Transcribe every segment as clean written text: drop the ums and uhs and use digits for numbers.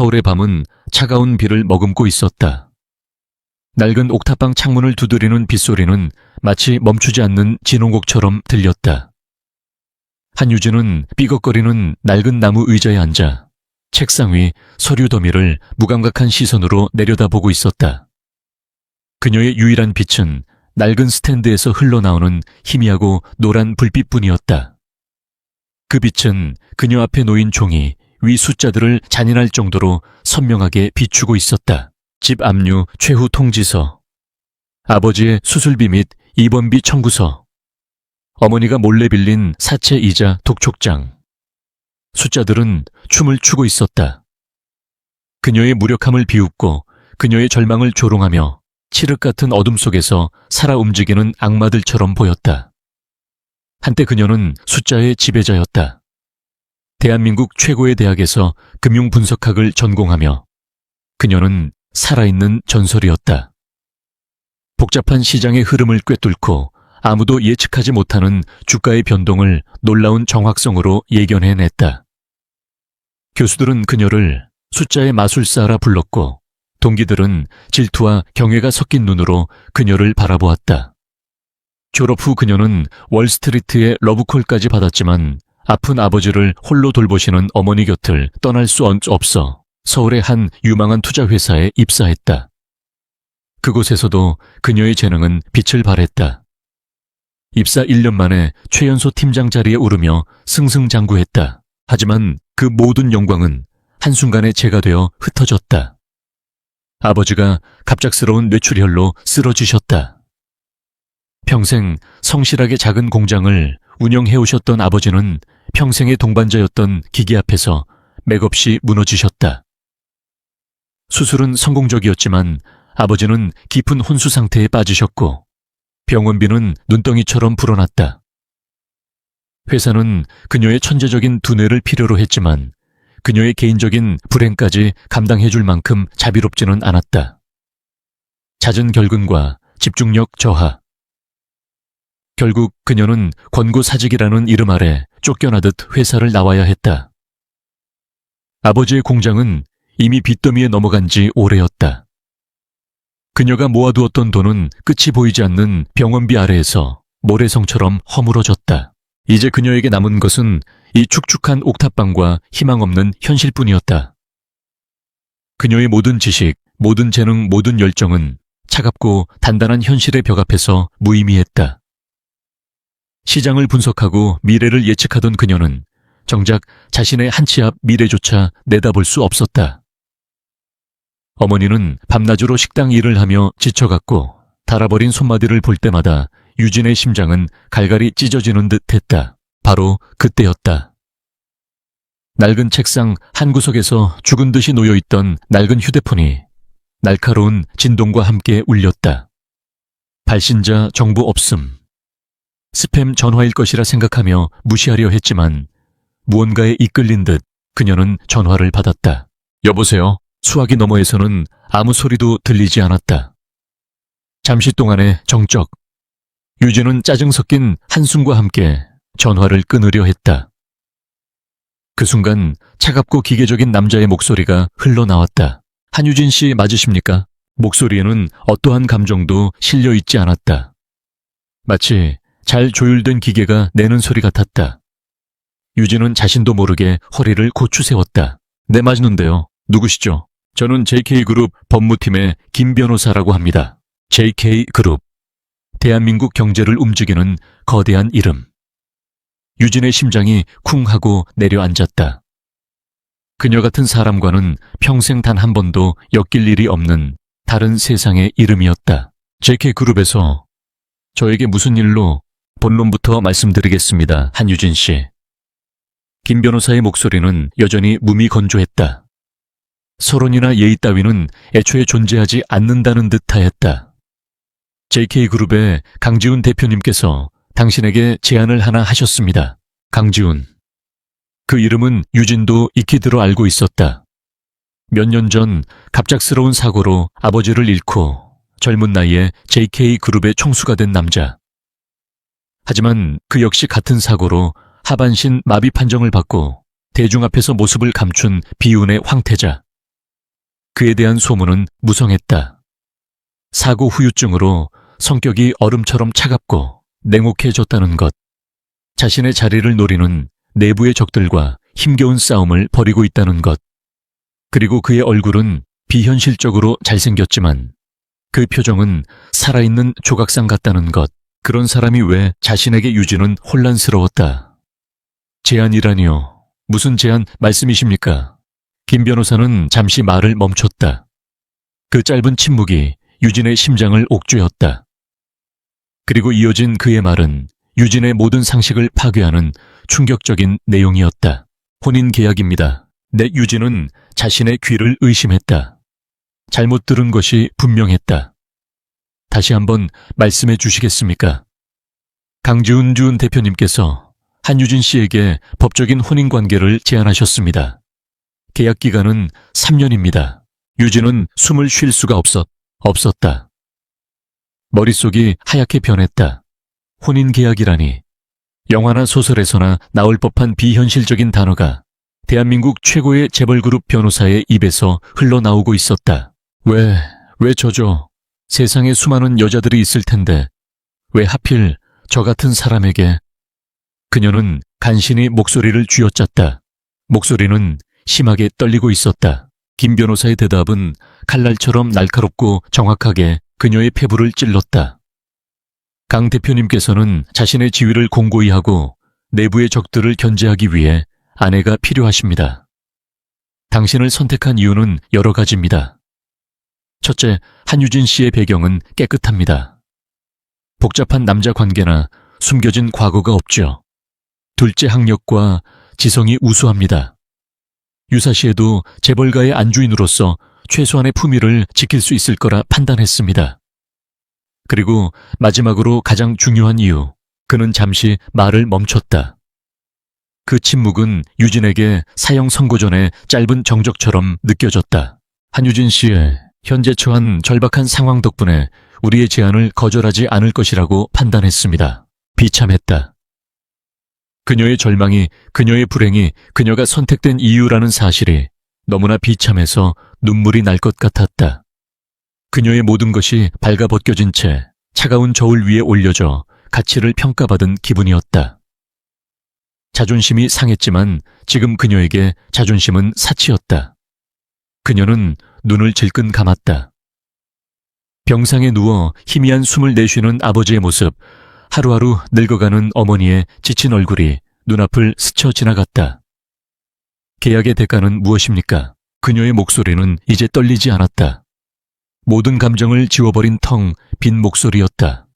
서울의 밤은 차가운 비를 머금고 있었다. 낡은 옥탑방 창문을 두드리는 빗소리는 마치 멈추지 않는 진홍곡처럼 들렸다. 한유진은 삐걱거리는 낡은 나무 의자에 앉아 책상 위 서류 더미를 무감각한 시선으로 내려다보고 있었다. 그녀의 유일한 빛은 낡은 스탠드에서 흘러나오는 희미하고 노란 불빛뿐이었다. 그 빛은 그녀 앞에 놓인 종이 위 숫자들을 잔인할 정도로 선명하게 비추고 있었다. 집 압류 최후 통지서, 아버지의 수술비 및 입원비 청구서, 어머니가 몰래 빌린 사채 이자 독촉장. 숫자들은 춤을 추고 있었다. 그녀의 무력함을 비웃고 그녀의 절망을 조롱하며 칠흑 같은 어둠 속에서 살아 움직이는 악마들처럼 보였다. 한때 그녀는 숫자의 지배자였다. 대한민국 최고의 대학에서 금융분석학을 전공하며 그녀는 살아있는 전설이었다. 복잡한 시장의 흐름을 꿰뚫고 아무도 예측하지 못하는 주가의 변동을 놀라운 정확성으로 예견해냈다. 교수들은 그녀를 숫자의 마술사라 불렀고 동기들은 질투와 경외가 섞인 눈으로 그녀를 바라보았다. 졸업 후 그녀는 월스트리트의 러브콜까지 받았지만 아픈 아버지를 홀로 돌보시는 어머니 곁을 떠날 수 없어 서울의 한 유망한 투자회사에 입사했다. 그곳에서도 그녀의 재능은 빛을 발했다. 입사 1년 만에 최연소 팀장 자리에 오르며 승승장구했다. 하지만 그 모든 영광은 한순간에 재가 되어 흩어졌다. 아버지가 갑작스러운 뇌출혈로 쓰러지셨다. 평생 성실하게 작은 공장을 운영해오셨던 아버지는 평생의 동반자였던 기계 앞에서 맥없이 무너지셨다. 수술은 성공적이었지만 아버지는 깊은 혼수 상태에 빠지셨고 병원비는 눈덩이처럼 불어났다. 회사는 그녀의 천재적인 두뇌를 필요로 했지만 그녀의 개인적인 불행까지 감당해줄 만큼 자비롭지는 않았다. 잦은 결근과 집중력 저하. 결국 그녀는 권고사직이라는 이름 아래 쫓겨나듯 회사를 나와야 했다. 아버지의 공장은 이미 빚더미에 넘어간 지 오래였다. 그녀가 모아두었던 돈은 끝이 보이지 않는 병원비 아래에서 모래성처럼 허물어졌다. 이제 그녀에게 남은 것은 이 축축한 옥탑방과 희망 없는 현실뿐이었다. 그녀의 모든 지식, 모든 재능, 모든 열정은 차갑고 단단한 현실의 벽 앞에서 무의미했다. 시장을 분석하고 미래를 예측하던 그녀는 정작 자신의 한 치 앞 미래조차 내다볼 수 없었다. 어머니는 밤낮으로 식당 일을 하며 지쳐갔고 닳아버린 손마디를 볼 때마다 유진의 심장은 갈갈이 찢어지는 듯 했다. 바로 그때였다. 낡은 책상 한 구석에서 죽은 듯이 놓여있던 낡은 휴대폰이 날카로운 진동과 함께 울렸다. 발신자 정보 없음. 스팸 전화일 것이라 생각하며 무시하려 했지만 무언가에 이끌린 듯 그녀는 전화를 받았다. 여보세요? 수화기 너머에서는 아무 소리도 들리지 않았다. 잠시 동안의 정적. 유진은 짜증 섞인 한숨과 함께 전화를 끊으려 했다. 그 순간 차갑고 기계적인 남자의 목소리가 흘러나왔다. 한유진 씨 맞으십니까? 목소리에는 어떠한 감정도 실려 있지 않았다. 마치 잘 조율된 기계가 내는 소리 같았다. 유진은 자신도 모르게 허리를 고추 세웠다. 네, 맞는데요. 누구시죠? 저는 JK그룹 법무팀의 김 변호사라고 합니다. JK그룹. 대한민국 경제를 움직이는 거대한 이름. 유진의 심장이 쿵 하고 내려앉았다. 그녀 같은 사람과는 평생 단 한 번도 엮일 일이 없는 다른 세상의 이름이었다. JK그룹에서 저에게 무슨 일로 본론부터 말씀드리겠습니다. 한유진 씨. 김 변호사의 목소리는 여전히 무미건조했다. 서론이나 예의 따위는 애초에 존재하지 않는다는 듯하였다. JK그룹의 강지훈 대표님께서 당신에게 제안을 하나 하셨습니다. 강지훈. 그 이름은 유진도 익히 들어 알고 있었다. 몇 년 전 갑작스러운 사고로 아버지를 잃고 젊은 나이에 JK그룹의 총수가 된 남자. 하지만 그 역시 같은 사고로 하반신 마비 판정을 받고 대중 앞에서 모습을 감춘 비운의 황태자. 그에 대한 소문은 무성했다. 사고 후유증으로 성격이 얼음처럼 차갑고 냉혹해졌다는 것, 자신의 자리를 노리는 내부의 적들과 힘겨운 싸움을 벌이고 있다는 것, 그리고 그의 얼굴은 비현실적으로 잘생겼지만 그 표정은 살아있는 조각상 같다는 것, 그런 사람이 왜 자신에게 유지는 혼란스러웠다. 제안이라니요. 무슨 제안 말씀이십니까? 김 변호사는 잠시 말을 멈췄다. 그 짧은 침묵이 유진의 심장을 옥죄었다. 그리고 이어진 그의 말은 유진의 모든 상식을 파괴하는 충격적인 내용이었다. 혼인 계약입니다. 내 유진은 자신의 귀를 의심했다. 잘못 들은 것이 분명했다. 다시 한번 말씀해 주시겠습니까? 강지훈 대표님께서 한유진 씨에게 법적인 혼인 관계를 제안하셨습니다. 계약 기간은 3년입니다. 유진은 숨을 쉴 수가 없었다. 머릿속이 하얗게 변했다. 혼인 계약이라니. 영화나 소설에서나 나올 법한 비현실적인 단어가 대한민국 최고의 재벌그룹 변호사의 입에서 흘러나오고 있었다. 왜 저죠? 세상에 수많은 여자들이 있을 텐데 왜 하필 저 같은 사람에게? 그녀는 간신히 목소리를 쥐어짰다. 목소리는 심하게 떨리고 있었다. 김 변호사의 대답은 칼날처럼 날카롭고 정확하게 그녀의 폐부를 찔렀다. 강 대표님께서는 자신의 지위를 공고히 하고 내부의 적들을 견제하기 위해 아내가 필요하십니다. 당신을 선택한 이유는 여러 가지입니다. 첫째, 한유진 씨의 배경은 깨끗합니다. 복잡한 남자 관계나 숨겨진 과거가 없죠. 둘째, 학력과 지성이 우수합니다. 유사시에도 재벌가의 안주인으로서 최소한의 품위를 지킬 수 있을 거라 판단했습니다. 그리고 마지막으로 가장 중요한 이유, 그는 잠시 말을 멈췄다. 그 침묵은 유진에게 사형 선고 전의 짧은 정적처럼 느껴졌다. 한유진 씨의 현재 처한 절박한 상황 덕분에 우리의 제안을 거절하지 않을 것이라고 판단했습니다. 비참했다. 그녀의 절망이, 그녀의 불행이 그녀가 선택된 이유라는 사실이 너무나 비참해서 눈물이 날 것 같았다. 그녀의 모든 것이 발가벗겨진 채 차가운 저울 위에 올려져 가치를 평가받은 기분이었다. 자존심이 상했지만 지금 그녀에게 자존심은 사치였다. 그녀는 눈을 질끈 감았다. 병상에 누워 희미한 숨을 내쉬는 아버지의 모습, 하루하루 늙어가는 어머니의 지친 얼굴이 눈앞을 스쳐 지나갔다. 계약의 대가는 무엇입니까? 그녀의 목소리는 이제 떨리지 않았다. 모든 감정을 지워버린 텅 빈 목소리였다.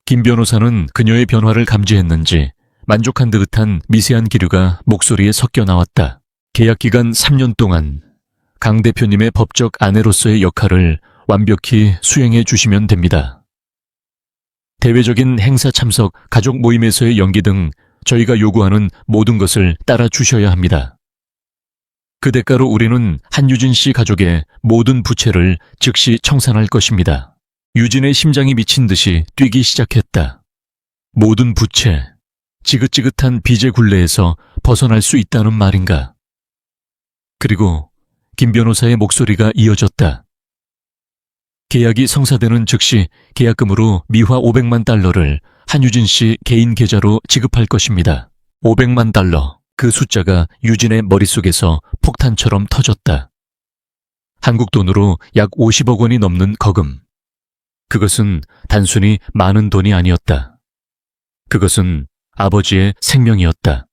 김 변호사는 그녀의 변화를 감지했는지 만족한 듯한 미세한 기류가 목소리에 섞여 나왔다. 계약 기간 3년 동안 강 대표님의 법적 아내로서의 역할을 완벽히 수행해 주시면 됩니다. 대외적인 행사 참석, 가족 모임에서의 연기 등 저희가 요구하는 모든 것을 따라 주셔야 합니다. 그 대가로 우리는 한유진 씨 가족의 모든 부채를 즉시 청산할 것입니다. 유진의 심장이 미친 듯이 뛰기 시작했다. 모든 부채, 지긋지긋한 빚의 굴레에서 벗어날 수 있다는 말인가? 그리고 김 변호사의 목소리가 이어졌다. 계약이 성사되는 즉시 계약금으로 미화 500만 달러를 한유진 씨 개인 계좌로 지급할 것입니다. 500만 달러. 그 숫자가 유진의 머릿속에서 폭탄처럼 터졌다. 한국 돈으로 약 50억 원이 넘는 거금. 그것은 단순히 많은 돈이 아니었다. 그것은 아버지의 생명이었다.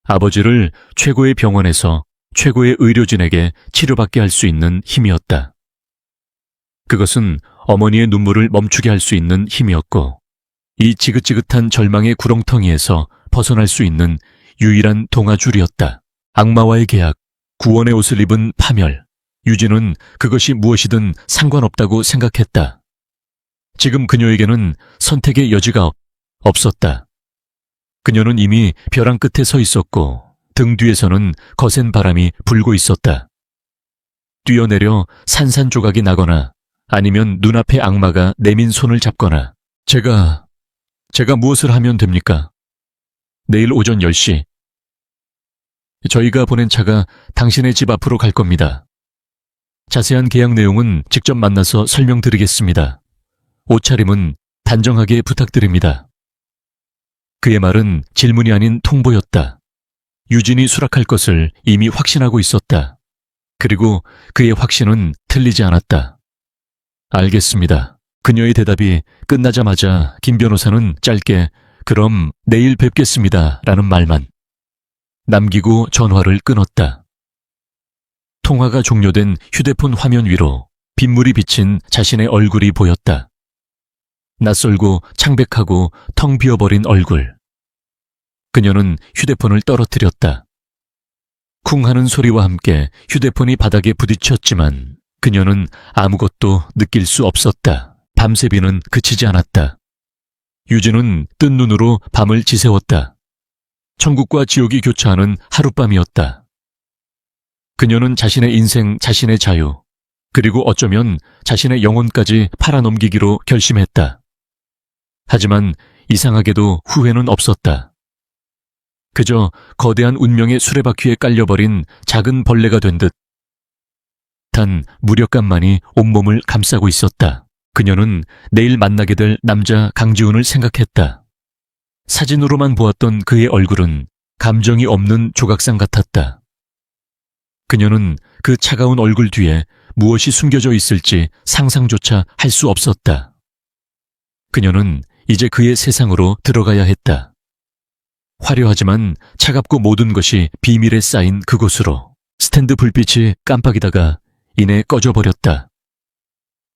아버지를 최고의 병원에서 최고의 의료진에게 치료받게 할 수 있는 힘이었다. 그것은 어머니의 눈물을 멈추게 할 수 있는 힘이었고, 이 지긋지긋한 절망의 구렁텅이에서 벗어날 수 있는 유일한 동아줄이었다. 악마와의 계약, 구원의 옷을 입은 파멸. 유진은 그것이 무엇이든 상관없다고 생각했다. 지금 그녀에게는 선택의 여지가 없었다. 그녀는 이미 벼랑 끝에 서 있었고 등 뒤에서는 거센 바람이 불고 있었다. 뛰어내려 산산조각이 나거나 아니면 눈앞의 악마가 내민 손을 잡거나 제가 무엇을 하면 됩니까? 내일 오전 10시. 저희가 보낸 차가 당신의 집 앞으로 갈 겁니다. 자세한 계약 내용은 직접 만나서 설명드리겠습니다. 옷차림은 단정하게 부탁드립니다. 그의 말은 질문이 아닌 통보였다. 유진이 수락할 것을 이미 확신하고 있었다. 그리고 그의 확신은 틀리지 않았다. 알겠습니다. 그녀의 대답이 끝나자마자 김 변호사는 짧게 그럼 내일 뵙겠습니다 라는 말만 남기고 전화를 끊었다. 통화가 종료된 휴대폰 화면 위로 빗물이 비친 자신의 얼굴이 보였다. 낯설고 창백하고 텅 비어버린 얼굴. 그녀는 휴대폰을 떨어뜨렸다. 쿵 하는 소리와 함께 휴대폰이 바닥에 부딪혔지만 그녀는 아무것도 느낄 수 없었다. 밤새 비는 그치지 않았다. 유진은 뜬 눈으로 밤을 지새웠다. 천국과 지옥이 교차하는 하룻밤이었다. 그녀는 자신의 인생, 자신의 자유, 그리고 어쩌면 자신의 영혼까지 팔아넘기기로 결심했다. 하지만 이상하게도 후회는 없었다. 그저 거대한 운명의 수레바퀴에 깔려버린 작은 벌레가 된 듯 단 무력감만이 온몸을 감싸고 있었다. 그녀는 내일 만나게 될 남자 강지훈을 생각했다. 사진으로만 보았던 그의 얼굴은 감정이 없는 조각상 같았다. 그녀는 그 차가운 얼굴 뒤에 무엇이 숨겨져 있을지 상상조차 할 수 없었다. 그녀는 이제 그의 세상으로 들어가야 했다. 화려하지만 차갑고 모든 것이 비밀에 쌓인 그곳으로. 스탠드 불빛이 깜빡이다가 이내 꺼져버렸다.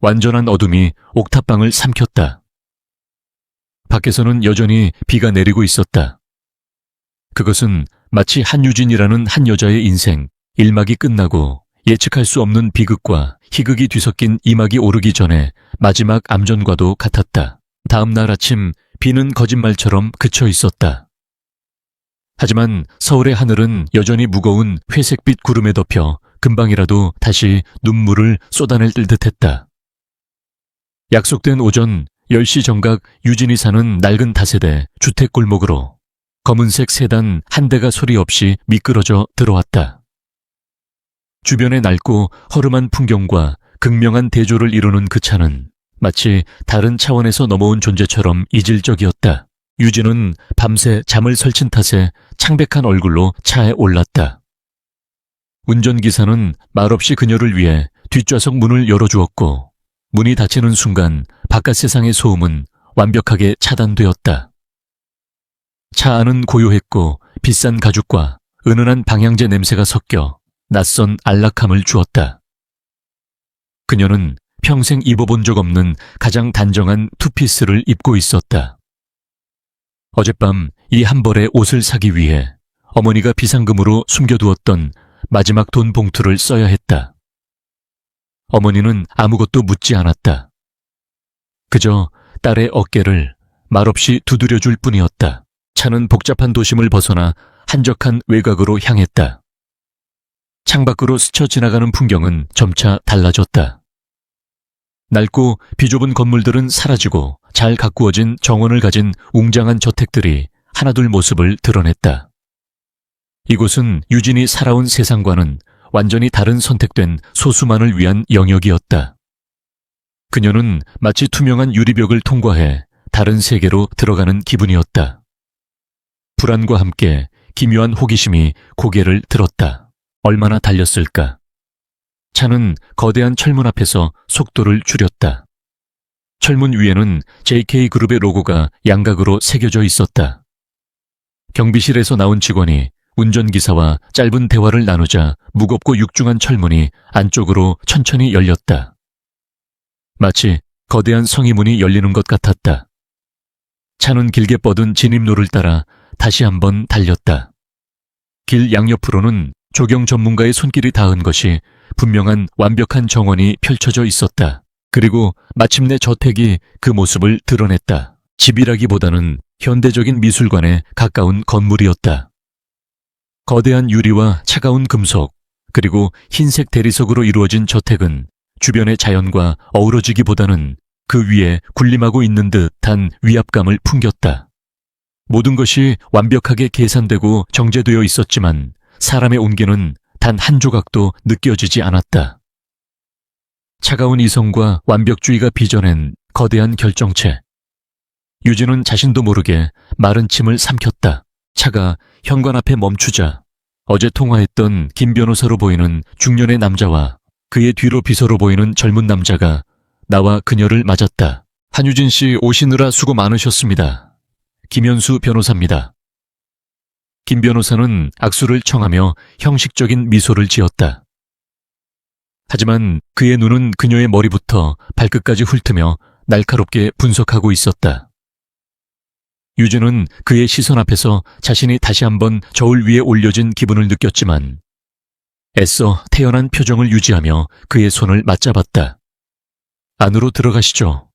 완전한 어둠이 옥탑방을 삼켰다. 밖에서는 여전히 비가 내리고 있었다. 그것은 마치 한유진이라는 한 여자의 인생, 1막이 끝나고 예측할 수 없는 비극과 희극이 뒤섞인 2막이 오르기 전에 마지막 암전과도 같았다. 다음 날 아침 비는 거짓말처럼 그쳐 있었다. 하지만 서울의 하늘은 여전히 무거운 회색빛 구름에 덮여 금방이라도 다시 눈물을 쏟아낼 듯했다. 약속된 오전 10시 정각 유진이 사는 낡은 다세대 주택골목으로 검은색 세단 한 대가 소리 없이 미끄러져 들어왔다. 주변의 낡고 허름한 풍경과 극명한 대조를 이루는 그 차는 마치 다른 차원에서 넘어온 존재처럼 이질적이었다. 유진은 밤새 잠을 설친 탓에 창백한 얼굴로 차에 올랐다. 운전기사는 말없이 그녀를 위해 뒷좌석 문을 열어주었고 문이 닫히는 순간 바깥 세상의 소음은 완벽하게 차단되었다. 차 안은 고요했고 비싼 가죽과 은은한 방향제 냄새가 섞여 낯선 안락함을 주었다. 그녀는 평생 입어본 적 없는 가장 단정한 투피스를 입고 있었다. 어젯밤 이 한 벌의 옷을 사기 위해 어머니가 비상금으로 숨겨두었던 마지막 돈 봉투를 써야 했다. 어머니는 아무것도 묻지 않았다. 그저 딸의 어깨를 말없이 두드려줄 뿐이었다. 차는 복잡한 도심을 벗어나 한적한 외곽으로 향했다. 창밖으로 스쳐 지나가는 풍경은 점차 달라졌다. 낡고 비좁은 건물들은 사라지고 잘 가꾸어진 정원을 가진 웅장한 저택들이 하나둘 모습을 드러냈다. 이곳은 유진이 살아온 세상과는 완전히 다른 선택된 소수만을 위한 영역이었다. 그녀는 마치 투명한 유리벽을 통과해 다른 세계로 들어가는 기분이었다. 불안과 함께 기묘한 호기심이 고개를 들었다. 얼마나 달렸을까? 차는 거대한 철문 앞에서 속도를 줄였다. 철문 위에는 JK그룹의 로고가 양각으로 새겨져 있었다. 경비실에서 나온 직원이 운전기사와 짧은 대화를 나누자 무겁고 육중한 철문이 안쪽으로 천천히 열렸다. 마치 거대한 성의문이 열리는 것 같았다. 차는 길게 뻗은 진입로를 따라 다시 한번 달렸다. 길 양옆으로는 조경 전문가의 손길이 닿은 것이 분명한 완벽한 정원이 펼쳐져 있었다. 그리고 마침내 저택이 그 모습을 드러냈다. 집이라기보다는 현대적인 미술관에 가까운 건물이었다. 거대한 유리와 차가운 금속, 그리고 흰색 대리석으로 이루어진 저택은 주변의 자연과 어우러지기보다는 그 위에 군림하고 있는 듯한 위압감을 풍겼다. 모든 것이 완벽하게 계산되고 정제되어 있었지만 사람의 온기는 단 한 조각도 느껴지지 않았다. 차가운 이성과 완벽주의가 빚어낸 거대한 결정체. 유진은 자신도 모르게 마른 침을 삼켰다. 차가 현관 앞에 멈추자 어제 통화했던 김 변호사로 보이는 중년의 남자와 그의 뒤로 비서로 보이는 젊은 남자가 나와 그녀를 맞았다. 한유진 씨 오시느라 수고 많으셨습니다. 김현수 변호사입니다. 김 변호사는 악수를 청하며 형식적인 미소를 지었다. 하지만 그의 눈은 그녀의 머리부터 발끝까지 훑으며 날카롭게 분석하고 있었다. 유진은 그의 시선 앞에서 자신이 다시 한번 저울 위에 올려진 기분을 느꼈지만 애써 태연한 표정을 유지하며 그의 손을 맞잡았다. 안으로 들어가시죠.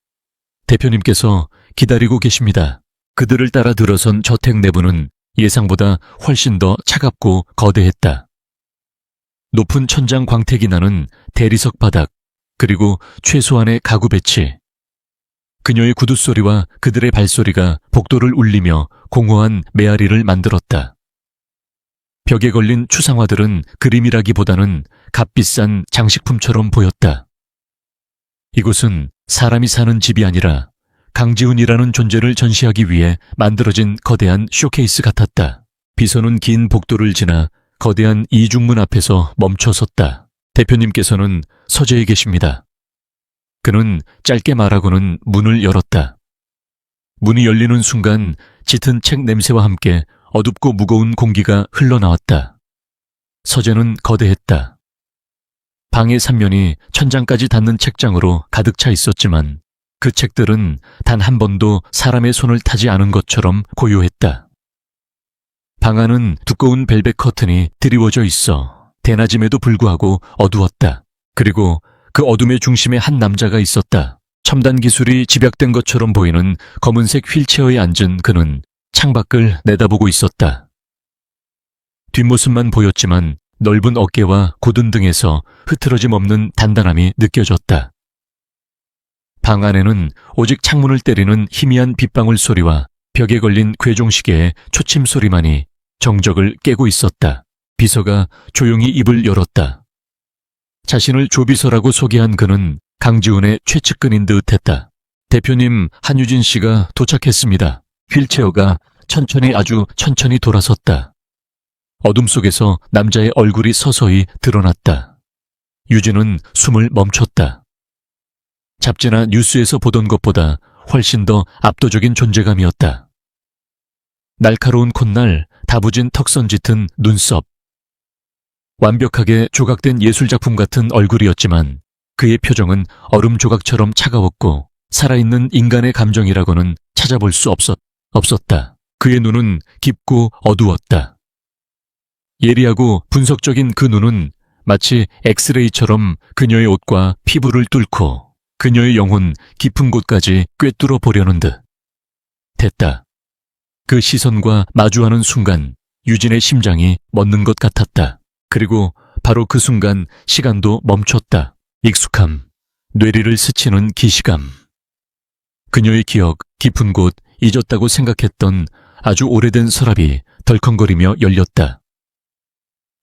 대표님께서 기다리고 계십니다. 그들을 따라 들어선 저택 내부는 예상보다 훨씬 더 차갑고 거대했다. 높은 천장 광택이 나는 대리석 바닥, 그리고 최소한의 가구 배치. 그녀의 구두소리와 그들의 발소리가 복도를 울리며 공허한 메아리를 만들었다. 벽에 걸린 추상화들은 그림이라기보다는 값비싼 장식품처럼 보였다. 이곳은 사람이 사는 집이 아니라 강지훈이라는 존재를 전시하기 위해 만들어진 거대한 쇼케이스 같았다. 비서는 긴 복도를 지나 거대한 이중문 앞에서 멈춰섰다. 대표님께서는 서재에 계십니다. 그는 짧게 말하고는 문을 열었다. 문이 열리는 순간 짙은 책 냄새와 함께 어둡고 무거운 공기가 흘러나왔다. 서재는 거대했다. 방의 삼면이 천장까지 닿는 책장으로 가득 차 있었지만 그 책들은 단 한 번도 사람의 손을 타지 않은 것처럼 고요했다. 방 안은 두꺼운 벨벳 커튼이 드리워져 있어 대낮임에도 불구하고 어두웠다. 그리고 그 어둠의 중심에 한 남자가 있었다. 첨단 기술이 집약된 것처럼 보이는 검은색 휠체어에 앉은 그는 창밖을 내다보고 있었다. 뒷모습만 보였지만 넓은 어깨와 곧은 등에서 흐트러짐 없는 단단함이 느껴졌다. 방 안에는 오직 창문을 때리는 희미한 빗방울 소리와 벽에 걸린 궤종시계의 초침 소리만이 정적을 깨고 있었다. 비서가 조용히 입을 열었다. 자신을 조비서라고 소개한 그는 강지훈의 최측근인 듯 했다. 대표님 한유진 씨가 도착했습니다. 휠체어가 아주 천천히 돌아섰다. 어둠 속에서 남자의 얼굴이 서서히 드러났다. 유진은 숨을 멈췄다. 잡지나 뉴스에서 보던 것보다 훨씬 더 압도적인 존재감이었다. 날카로운 콧날, 다부진 턱선 짙은 눈썹. 완벽하게 조각된 예술작품 같은 얼굴이었지만 그의 표정은 얼음 조각처럼 차가웠고 살아있는 인간의 감정이라고는 찾아볼 수 없었다. 그의 눈은 깊고 어두웠다. 예리하고 분석적인 그 눈은 마치 엑스레이처럼 그녀의 옷과 피부를 뚫고 그녀의 영혼 깊은 곳까지 꿰뚫어 보려는 듯 됐다. 그 시선과 마주하는 순간 유진의 심장이 멎는 것 같았다. 그리고 바로 그 순간 시간도 멈췄다. 익숙함, 뇌리를 스치는 기시감. 그녀의 기억, 깊은 곳, 잊었다고 생각했던 아주 오래된 서랍이 덜컹거리며 열렸다.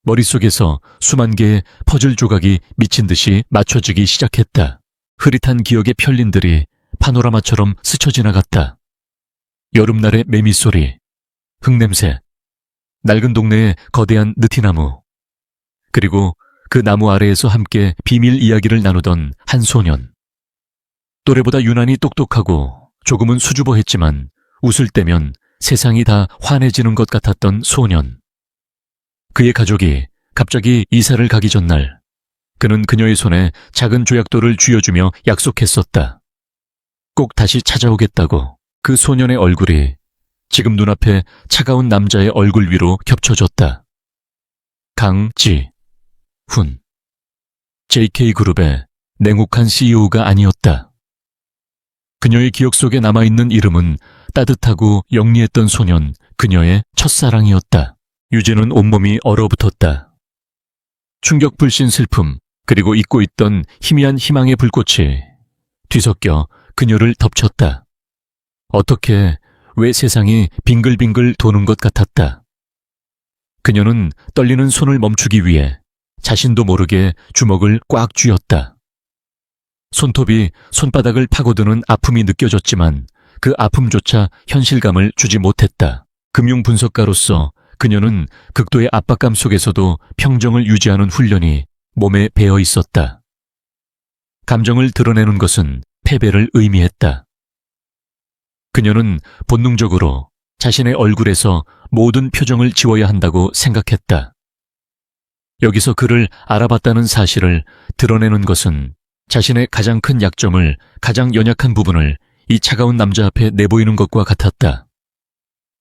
머릿속에서 수만 개의 퍼즐 조각이 미친 듯이 맞춰지기 시작했다. 흐릿한 기억의 편린들이 파노라마처럼 스쳐 지나갔다. 여름날의 매미소리, 흙냄새, 낡은 동네의 거대한 느티나무, 그리고 그 나무 아래에서 함께 비밀 이야기를 나누던 한 소년. 또래보다 유난히 똑똑하고 조금은 수줍어했지만 웃을 때면 세상이 다 환해지는 것 같았던 소년. 그의 가족이 갑자기 이사를 가기 전날 그는 그녀의 손에 작은 조약돌을 쥐어주며 약속했었다. 꼭 다시 찾아오겠다고. 그 소년의 얼굴이 지금 눈앞에 차가운 남자의 얼굴 위로 겹쳐졌다. 강지훈. JK그룹의 냉혹한 CEO가 아니었다. 그녀의 기억 속에 남아있는 이름은 따뜻하고 영리했던 소년, 그녀의 첫사랑이었다. 유진은 온몸이 얼어붙었다. 충격불신 슬픔, 그리고 잊고 있던 희미한 희망의 불꽃이 뒤섞여 그녀를 덮쳤다. 어떻게, 왜 세상이 빙글빙글 도는 것 같았다. 그녀는 떨리는 손을 멈추기 위해 자신도 모르게 주먹을 꽉 쥐었다. 손톱이 손바닥을 파고드는 아픔이 느껴졌지만 그 아픔조차 현실감을 주지 못했다. 금융분석가로서 그녀는 극도의 압박감 속에서도 평정을 유지하는 훈련이 몸에 배어 있었다. 감정을 드러내는 것은 패배를 의미했다. 그녀는 본능적으로 자신의 얼굴에서 모든 표정을 지워야 한다고 생각했다. 여기서 그를 알아봤다는 사실을 드러내는 것은 자신의 가장 큰 약점을, 가장 연약한 부분을 이 차가운 남자 앞에 내보이는 것과 같았다.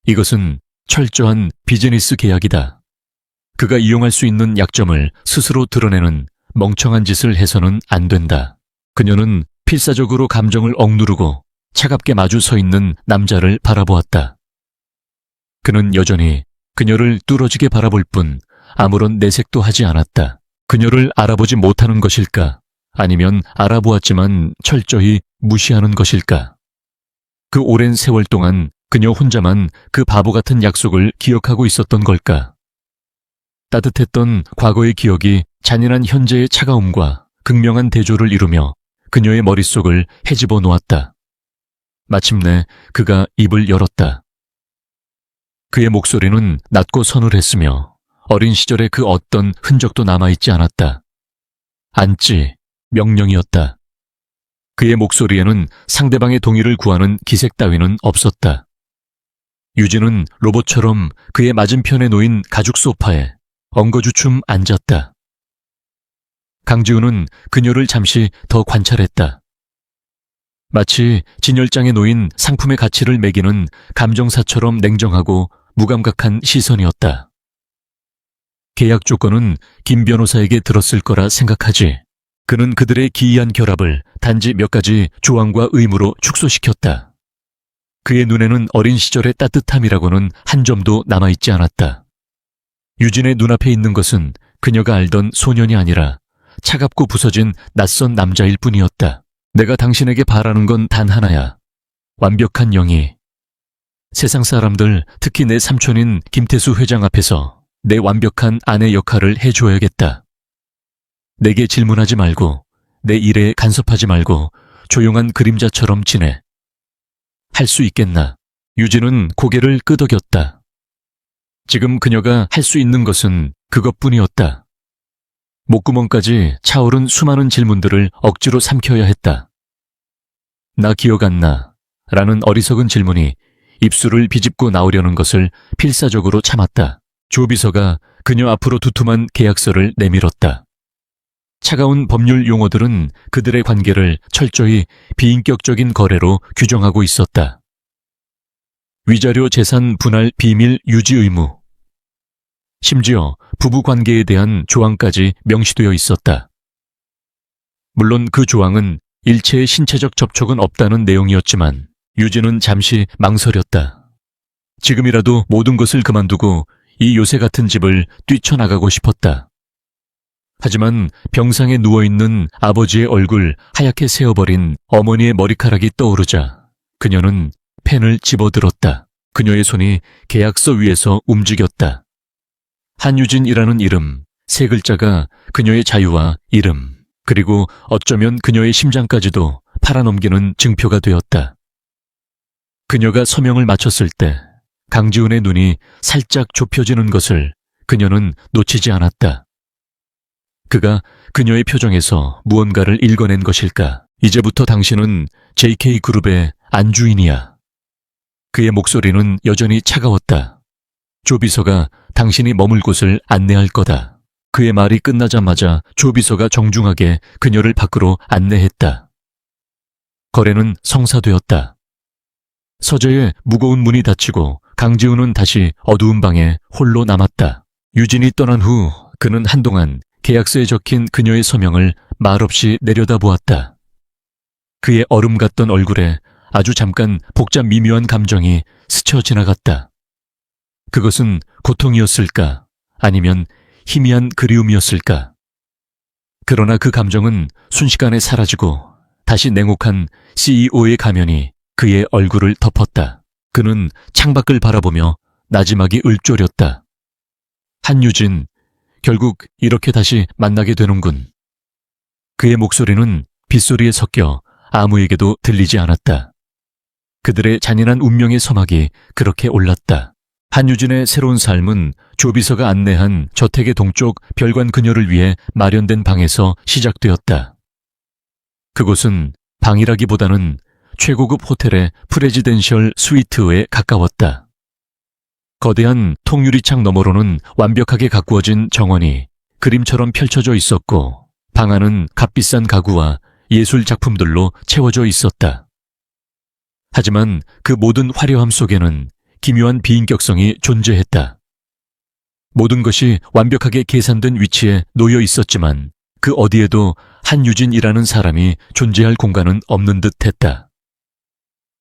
이것은 철저한 비즈니스 계약이다. 그가 이용할 수 있는 약점을 스스로 드러내는 멍청한 짓을 해서는 안 된다. 그녀는 필사적으로 감정을 억누르고 차갑게 마주 서 있는 남자를 바라보았다. 그는 여전히 그녀를 뚫어지게 바라볼 뿐 아무런 내색도 하지 않았다. 그녀를 알아보지 못하는 것일까? 아니면 알아보았지만 철저히 무시하는 것일까? 그 오랜 세월 동안 그녀 혼자만 그 바보 같은 약속을 기억하고 있었던 걸까? 따뜻했던 과거의 기억이 잔인한 현재의 차가움과 극명한 대조를 이루며 그녀의 머릿속을 헤집어 놓았다. 마침내 그가 입을 열었다. 그의 목소리는 낮고 서늘했으며 어린 시절의 그 어떤 흔적도 남아있지 않았다. 앉지, 명령이었다. 그의 목소리에는 상대방의 동의를 구하는 기색 따위는 없었다. 유진은 로봇처럼 그의 맞은편에 놓인 가죽 소파에 엉거주춤 앉았다. 강지우는 그녀를 잠시 더 관찰했다. 마치 진열장에 놓인 상품의 가치를 매기는 감정사처럼 냉정하고 무감각한 시선이었다. 계약 조건은 김 변호사에게 들었을 거라 생각하지. 그는 그들의 기이한 결합을 단지 몇 가지 조항과 의무로 축소시켰다. 그의 눈에는 어린 시절의 따뜻함이라고는 한 점도 남아있지 않았다. 유진의 눈앞에 있는 것은 그녀가 알던 소년이 아니라 차갑고 부서진 낯선 남자일 뿐이었다. 내가 당신에게 바라는 건 단 하나야. 완벽한 영희. 세상 사람들, 특히 내 삼촌인 김태수 회장 앞에서 내 완벽한 아내 역할을 해줘야겠다. 내게 질문하지 말고, 내 일에 간섭하지 말고 조용한 그림자처럼 지내. 할 수 있겠나? 유진은 고개를 끄덕였다. 지금 그녀가 할 수 있는 것은 그것뿐이었다. 목구멍까지 차오른 수많은 질문들을 억지로 삼켜야 했다. 나 기억 안 나? 라는 어리석은 질문이 입술을 비집고 나오려는 것을 필사적으로 참았다. 조 비서가 그녀 앞으로 두툼한 계약서를 내밀었다. 차가운 법률 용어들은 그들의 관계를 철저히 비인격적인 거래로 규정하고 있었다. 위자료 재산 분할 비밀 유지 의무. 심지어 부부 관계에 대한 조항까지 명시되어 있었다. 물론 그 조항은 일체의 신체적 접촉은 없다는 내용이었지만 유진은 잠시 망설였다. 지금이라도 모든 것을 그만두고 이 요새 같은 집을 뛰쳐나가고 싶었다. 하지만 병상에 누워있는 아버지의 얼굴 하얗게 세어버린 어머니의 머리카락이 떠오르자 그녀는 펜을 집어들었다. 그녀의 손이 계약서 위에서 움직였다. 한유진이라는 이름, 세 글자가 그녀의 자유와 이름, 그리고 어쩌면 그녀의 심장까지도 팔아넘기는 증표가 되었다. 그녀가 서명을 마쳤을 때 강지훈의 눈이 살짝 좁혀지는 것을 그녀는 놓치지 않았다. 그가 그녀의 표정에서 무언가를 읽어낸 것일까? 이제부터 당신은 JK그룹의 안주인이야. 그의 목소리는 여전히 차가웠다. 조 비서가 당신이 머물 곳을 안내할 거다. 그의 말이 끝나자마자 조 비서가 정중하게 그녀를 밖으로 안내했다. 거래는 성사되었다. 서재의 무거운 문이 닫히고 강지훈은 다시 어두운 방에 홀로 남았다. 유진이 떠난 후 그는 한동안 계약서에 적힌 그녀의 서명을 말없이 내려다보았다. 그의 얼음 같던 얼굴에 아주 잠깐 복잡 미묘한 감정이 스쳐 지나갔다. 그것은 고통이었을까? 아니면 희미한 그리움이었을까? 그러나 그 감정은 순식간에 사라지고 다시 냉혹한 CEO의 가면이 그의 얼굴을 덮었다. 그는 창밖을 바라보며 나지막이 을조렸다. 한유진, 결국 이렇게 다시 만나게 되는군. 그의 목소리는 빗소리에 섞여 아무에게도 들리지 않았다. 그들의 잔인한 운명의 서막이 그렇게 올랐다. 한유진의 새로운 삶은 조비서가 안내한 저택의 동쪽 별관 그녀를 위해 마련된 방에서 시작되었다. 그곳은 방이라기보다는 최고급 호텔의 프레지덴셜 스위트에 가까웠다. 거대한 통유리창 너머로는 완벽하게 가꾸어진 정원이 그림처럼 펼쳐져 있었고 방 안은 값비싼 가구와 예술 작품들로 채워져 있었다. 하지만 그 모든 화려함 속에는 기묘한 비인격성이 존재했다. 모든 것이 완벽하게 계산된 위치에 놓여 있었지만 그 어디에도 한유진이라는 사람이 존재할 공간은 없는 듯했다.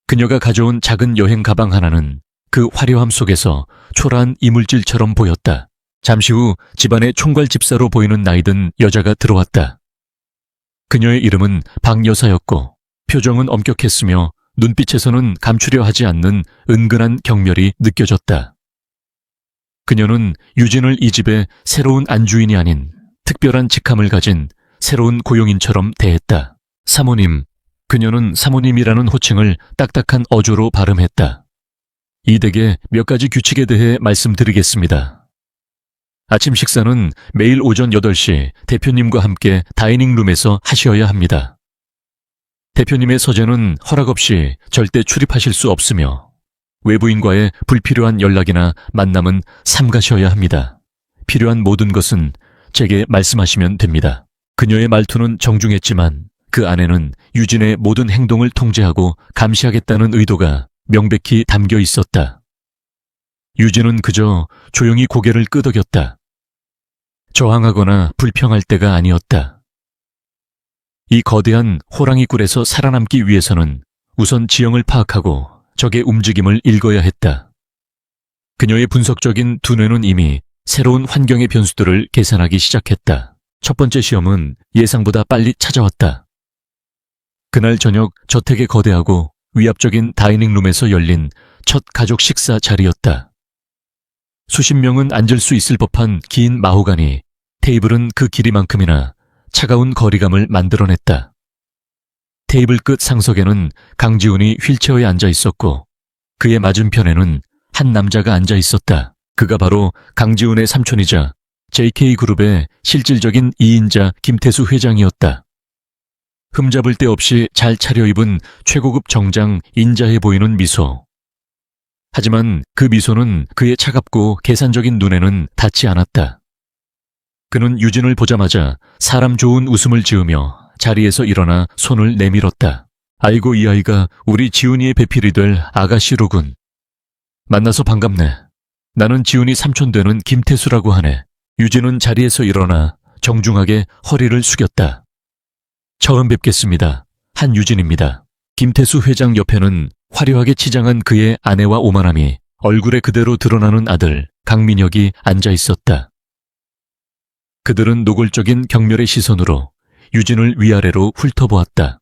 그녀가 가져온 작은 여행 가방 하나는 그 화려함 속에서 초라한 이물질처럼 보였다. 잠시 후 집안의 총괄 집사로 보이는 나이든 여자가 들어왔다. 그녀의 이름은 박여사였고 표정은 엄격했으며 눈빛에서는 감추려 하지 않는 은근한 경멸이 느껴졌다. 그녀는 유진을 이 집의 새로운 안주인이 아닌 특별한 직함을 가진 새로운 고용인처럼 대했다. 사모님. 그녀는 사모님이라는 호칭을 딱딱한 어조로 발음했다. 이 댁의 몇 가지 규칙에 대해 말씀드리겠습니다. 아침 식사는 매일 오전 8시 대표님과 함께 다이닝룸에서 하셔야 합니다. 대표님의 서재는 허락 없이 절대 출입하실 수 없으며 외부인과의 불필요한 연락이나 만남은 삼가셔야 합니다. 필요한 모든 것은 제게 말씀하시면 됩니다. 그녀의 말투는 정중했지만 그 안에는 유진의 모든 행동을 통제하고 감시하겠다는 의도가 명백히 담겨 있었다. 유진은 그저 조용히 고개를 끄덕였다. 저항하거나 불평할 때가 아니었다. 이 거대한 호랑이 굴에서 살아남기 위해서는 우선 지형을 파악하고 적의 움직임을 읽어야 했다. 그녀의 분석적인 두뇌는 이미 새로운 환경의 변수들을 계산하기 시작했다. 첫 번째 시험은 예상보다 빨리 찾아왔다. 그날 저녁 저택의 거대하고 위압적인 다이닝룸에서 열린 첫 가족 식사 자리였다. 수십 명은 앉을 수 있을 법한 긴 마호가니 테이블은 그 길이만큼이나 차가운 거리감을 만들어냈다. 테이블 끝 상석에는 강지훈이 휠체어에 앉아 있었고 그의 맞은편에는 한 남자가 앉아 있었다. 그가 바로 강지훈의 삼촌이자 JK그룹의 실질적인 2인자 김태수 회장이었다. 흠잡을 데 없이 잘 차려입은 최고급 정장 인자해 보이는 미소. 하지만 그 미소는 그의 차갑고 계산적인 눈에는 닿지 않았다. 그는 유진을 보자마자 사람 좋은 웃음을 지으며 자리에서 일어나 손을 내밀었다. 아이고, 이 아이가 우리 지훈이의 배필이 될 아가씨로군. 만나서 반갑네. 나는 지훈이 삼촌 되는 김태수라고 하네. 유진은 자리에서 일어나 정중하게 허리를 숙였다. 처음 뵙겠습니다. 한유진입니다. 김태수 회장 옆에는 화려하게 치장한 그의 아내와 오만함이 얼굴에 그대로 드러나는 아들 강민혁이 앉아 있었다. 그들은 노골적인 경멸의 시선으로 유진을 위아래로 훑어보았다.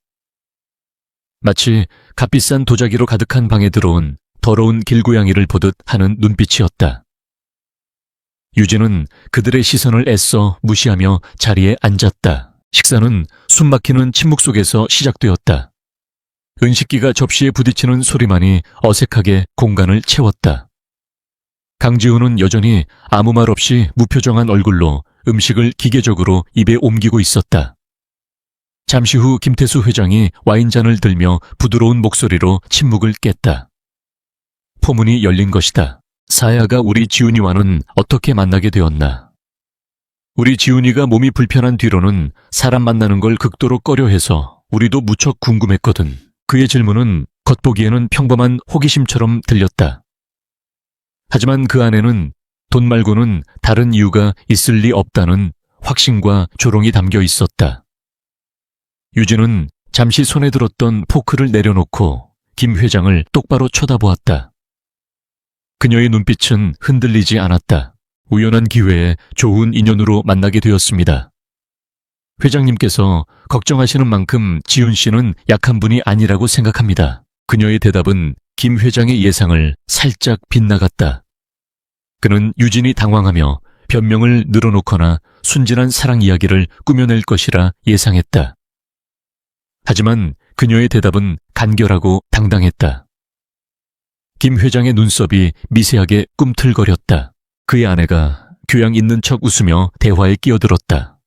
마치 값비싼 도자기로 가득한 방에 들어온 더러운 길고양이를 보듯 하는 눈빛이었다. 유진은 그들의 시선을 애써 무시하며 자리에 앉았다. 식사는 숨막히는 침묵 속에서 시작되었다. 은식기가 접시에 부딪히는 소리만이 어색하게 공간을 채웠다. 강지훈은 여전히 아무 말 없이 무표정한 얼굴로 음식을 기계적으로 입에 옮기고 있었다. 잠시 후 김태수 회장이 와인잔을 들며 부드러운 목소리로 침묵을 깼다. 포문이 열린 것이다. 사야가 우리 지훈이와는 어떻게 만나게 되었나? 우리 지훈이가 몸이 불편한 뒤로는 사람 만나는 걸 극도로 꺼려해서 우리도 무척 궁금했거든. 그의 질문은 겉보기에는 평범한 호기심처럼 들렸다. 하지만 그 안에는 돈 말고는 다른 이유가 있을 리 없다는 확신과 조롱이 담겨 있었다. 유진은 잠시 손에 들었던 포크를 내려놓고 김 회장을 똑바로 쳐다보았다. 그녀의 눈빛은 흔들리지 않았다. 우연한 기회에 좋은 인연으로 만나게 되었습니다. 회장님께서 걱정하시는 만큼 지훈 씨는 약한 분이 아니라고 생각합니다. 그녀의 대답은 김 회장의 예상을 살짝 빗나갔다. 그는 유진이 당황하며 변명을 늘어놓거나 순진한 사랑 이야기를 꾸며낼 것이라 예상했다. 하지만 그녀의 대답은 간결하고 당당했다. 김 회장의 눈썹이 미세하게 꿈틀거렸다. 그의 아내가 교양 있는 척 웃으며 대화에 끼어들었다.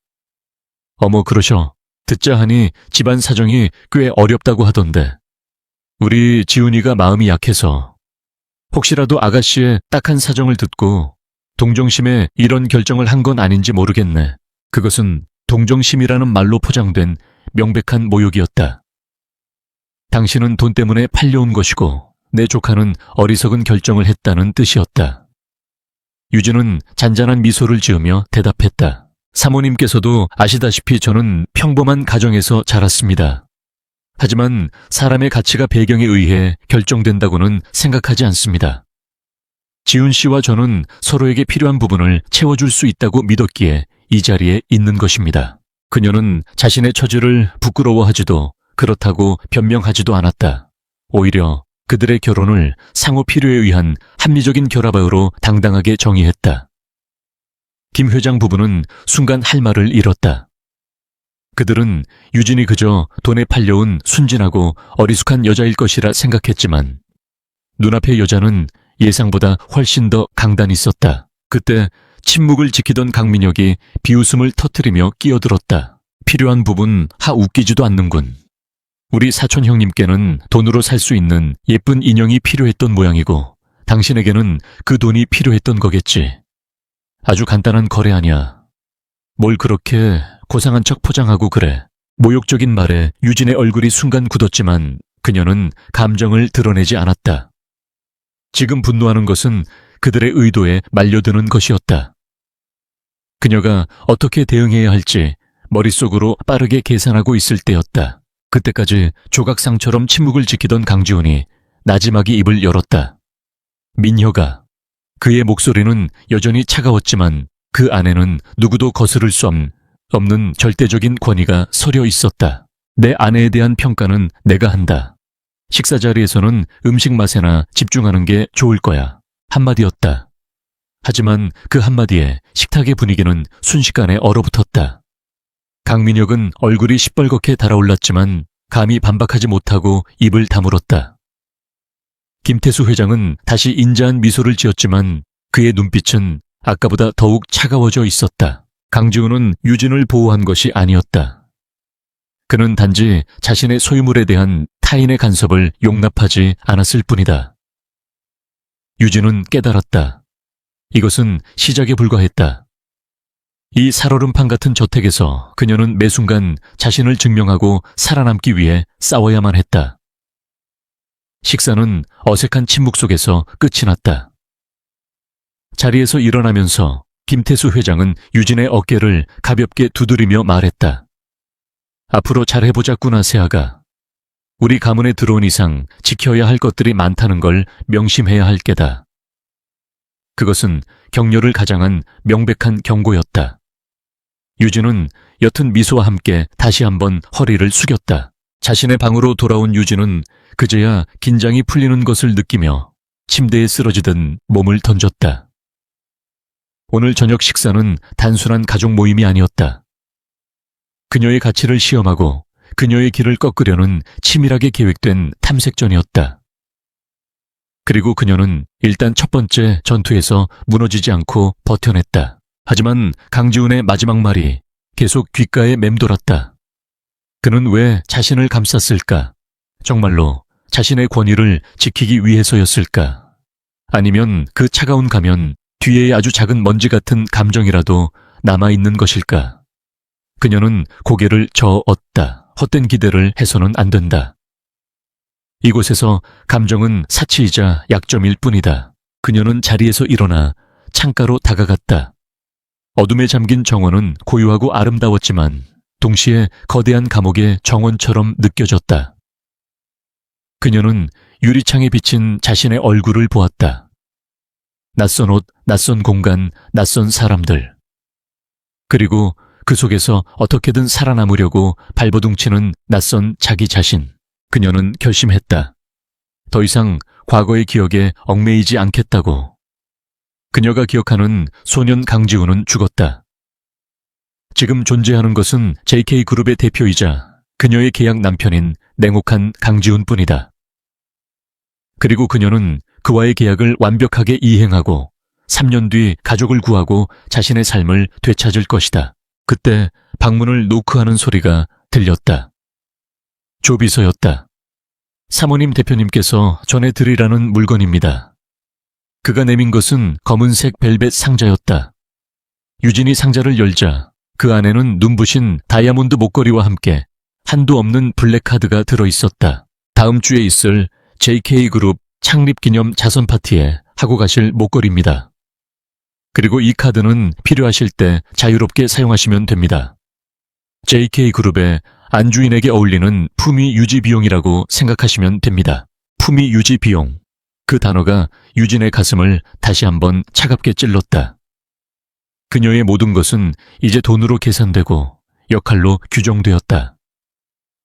어머, 그러셔. 듣자 하니 집안 사정이 꽤 어렵다고 하던데. 우리 지훈이가 마음이 약해서 혹시라도 아가씨의 딱한 사정을 듣고 동정심에 이런 결정을 한 건 아닌지 모르겠네. 그것은 동정심이라는 말로 포장된 명백한 모욕이었다. 당신은 돈 때문에 팔려온 것이고 내 조카는 어리석은 결정을 했다는 뜻이었다. 유진은 잔잔한 미소를 지으며 대답했다. 사모님께서도 아시다시피 저는 평범한 가정에서 자랐습니다. 하지만 사람의 가치가 배경에 의해 결정된다고는 생각하지 않습니다. 지훈 씨와 저는 서로에게 필요한 부분을 채워줄 수 있다고 믿었기에 이 자리에 있는 것입니다. 그녀는 자신의 처지를 부끄러워하지도 그렇다고 변명하지도 않았다. 오히려 그들의 결혼을 상호 필요에 의한 합리적인 결합으로 당당하게 정의했다. 김 회장 부부는 순간 할 말을 잃었다. 그들은 유진이 그저 돈에 팔려온 순진하고 어리숙한 여자일 것이라 생각했지만 눈앞의 여자는 예상보다 훨씬 더 강단이 있었다. 그때 침묵을 지키던 강민혁이 비웃음을 터뜨리며 끼어들었다. 필요한 부분 하 웃기지도 않는군. 우리 사촌 형님께는 돈으로 살 수 있는 예쁜 인형이 필요했던 모양이고 당신에게는 그 돈이 필요했던 거겠지. 아주 간단한 거래 아니야. 뭘 그렇게 고상한 척 포장하고 그래. 모욕적인 말에 유진의 얼굴이 순간 굳었지만 그녀는 감정을 드러내지 않았다. 지금 분노하는 것은 그들의 의도에 말려드는 것이었다. 그녀가 어떻게 대응해야 할지 머릿속으로 빠르게 계산하고 있을 때였다. 그때까지 조각상처럼 침묵을 지키던 강지훈이 나지막이 입을 열었다. 민혁아. 그의 목소리는 여전히 차가웠지만 그 안에는 누구도 거스를 수 없는 절대적인 권위가 서려 있었다. 내 아내에 대한 평가는 내가 한다. 식사 자리에서는 음식 맛에나 집중하는 게 좋을 거야. 한마디였다. 하지만 그 한마디에 식탁의 분위기는 순식간에 얼어붙었다. 강민혁은 얼굴이 시뻘겋게 달아올랐지만 감히 반박하지 못하고 입을 다물었다. 김태수 회장은 다시 인자한 미소를 지었지만 그의 눈빛은 아까보다 더욱 차가워져 있었다. 강지훈은 유진을 보호한 것이 아니었다. 그는 단지 자신의 소유물에 대한 타인의 간섭을 용납하지 않았을 뿐이다. 유진은 깨달았다. 이것은 시작에 불과했다. 이 살얼음판 같은 저택에서 그녀는 매 순간 자신을 증명하고 살아남기 위해 싸워야만 했다. 식사는 어색한 침묵 속에서 끝이 났다. 자리에서 일어나면서 김태수 회장은 유진의 어깨를 가볍게 두드리며 말했다. 앞으로 잘해보자꾸나 세아가. 우리 가문에 들어온 이상 지켜야 할 것들이 많다는 걸 명심해야 할 게다. 그것은 격려를 가장한 명백한 경고였다. 유진은 옅은 미소와 함께 다시 한번 허리를 숙였다. 자신의 방으로 돌아온 유진은 그제야 긴장이 풀리는 것을 느끼며 침대에 쓰러지듯 몸을 던졌다. 오늘 저녁 식사는 단순한 가족 모임이 아니었다. 그녀의 가치를 시험하고 그녀의 길을 꺾으려는 치밀하게 계획된 탐색전이었다. 그리고 그녀는 일단 첫 번째 전투에서 무너지지 않고 버텨냈다. 하지만 강지훈의 마지막 말이 계속 귓가에 맴돌았다. 그는 왜 자신을 감쌌을까? 정말로 자신의 권위를 지키기 위해서였을까? 아니면 그 차가운 가면 뒤에 아주 작은 먼지 같은 감정이라도 남아있는 것일까? 그녀는 고개를 저었다. 헛된 기대를 해서는 안 된다. 이곳에서 감정은 사치이자 약점일 뿐이다. 그녀는 자리에서 일어나 창가로 다가갔다. 어둠에 잠긴 정원은 고요하고 아름다웠지만 동시에 거대한 감옥의 정원처럼 느껴졌다. 그녀는 유리창에 비친 자신의 얼굴을 보았다. 낯선 옷, 낯선 공간, 낯선 사람들. 그리고 그 속에서 어떻게든 살아남으려고 발버둥치는 낯선 자기 자신. 그녀는 결심했다. 더 이상 과거의 기억에 얽매이지 않겠다고. 그녀가 기억하는 소년 강지훈은 죽었다. 지금 존재하는 것은 JK그룹의 대표이자 그녀의 계약 남편인 냉혹한 강지훈뿐이다. 그리고 그녀는 그와의 계약을 완벽하게 이행하고 3년 뒤 가족을 구하고 자신의 삶을 되찾을 것이다. 그때 방문을 노크하는 소리가 들렸다. 조비서였다. 사모님, 대표님께서 전해드리라는 물건입니다. 그가 내민 것은 검은색 벨벳 상자였다. 유진이 상자를 열자 그 안에는 눈부신 다이아몬드 목걸이와 함께 한도 없는 블랙카드가 들어있었다. 다음 주에 있을 JK그룹 창립기념 자선 파티에 하고 가실 목걸이입니다. 그리고 이 카드는 필요하실 때 자유롭게 사용하시면 됩니다. JK그룹의 안주인에게 어울리는 품위 유지 비용이라고 생각하시면 됩니다. 품위 유지 비용. 그 단어가 유진의 가슴을 다시 한번 차갑게 찔렀다. 그녀의 모든 것은 이제 돈으로 계산되고 역할로 규정되었다.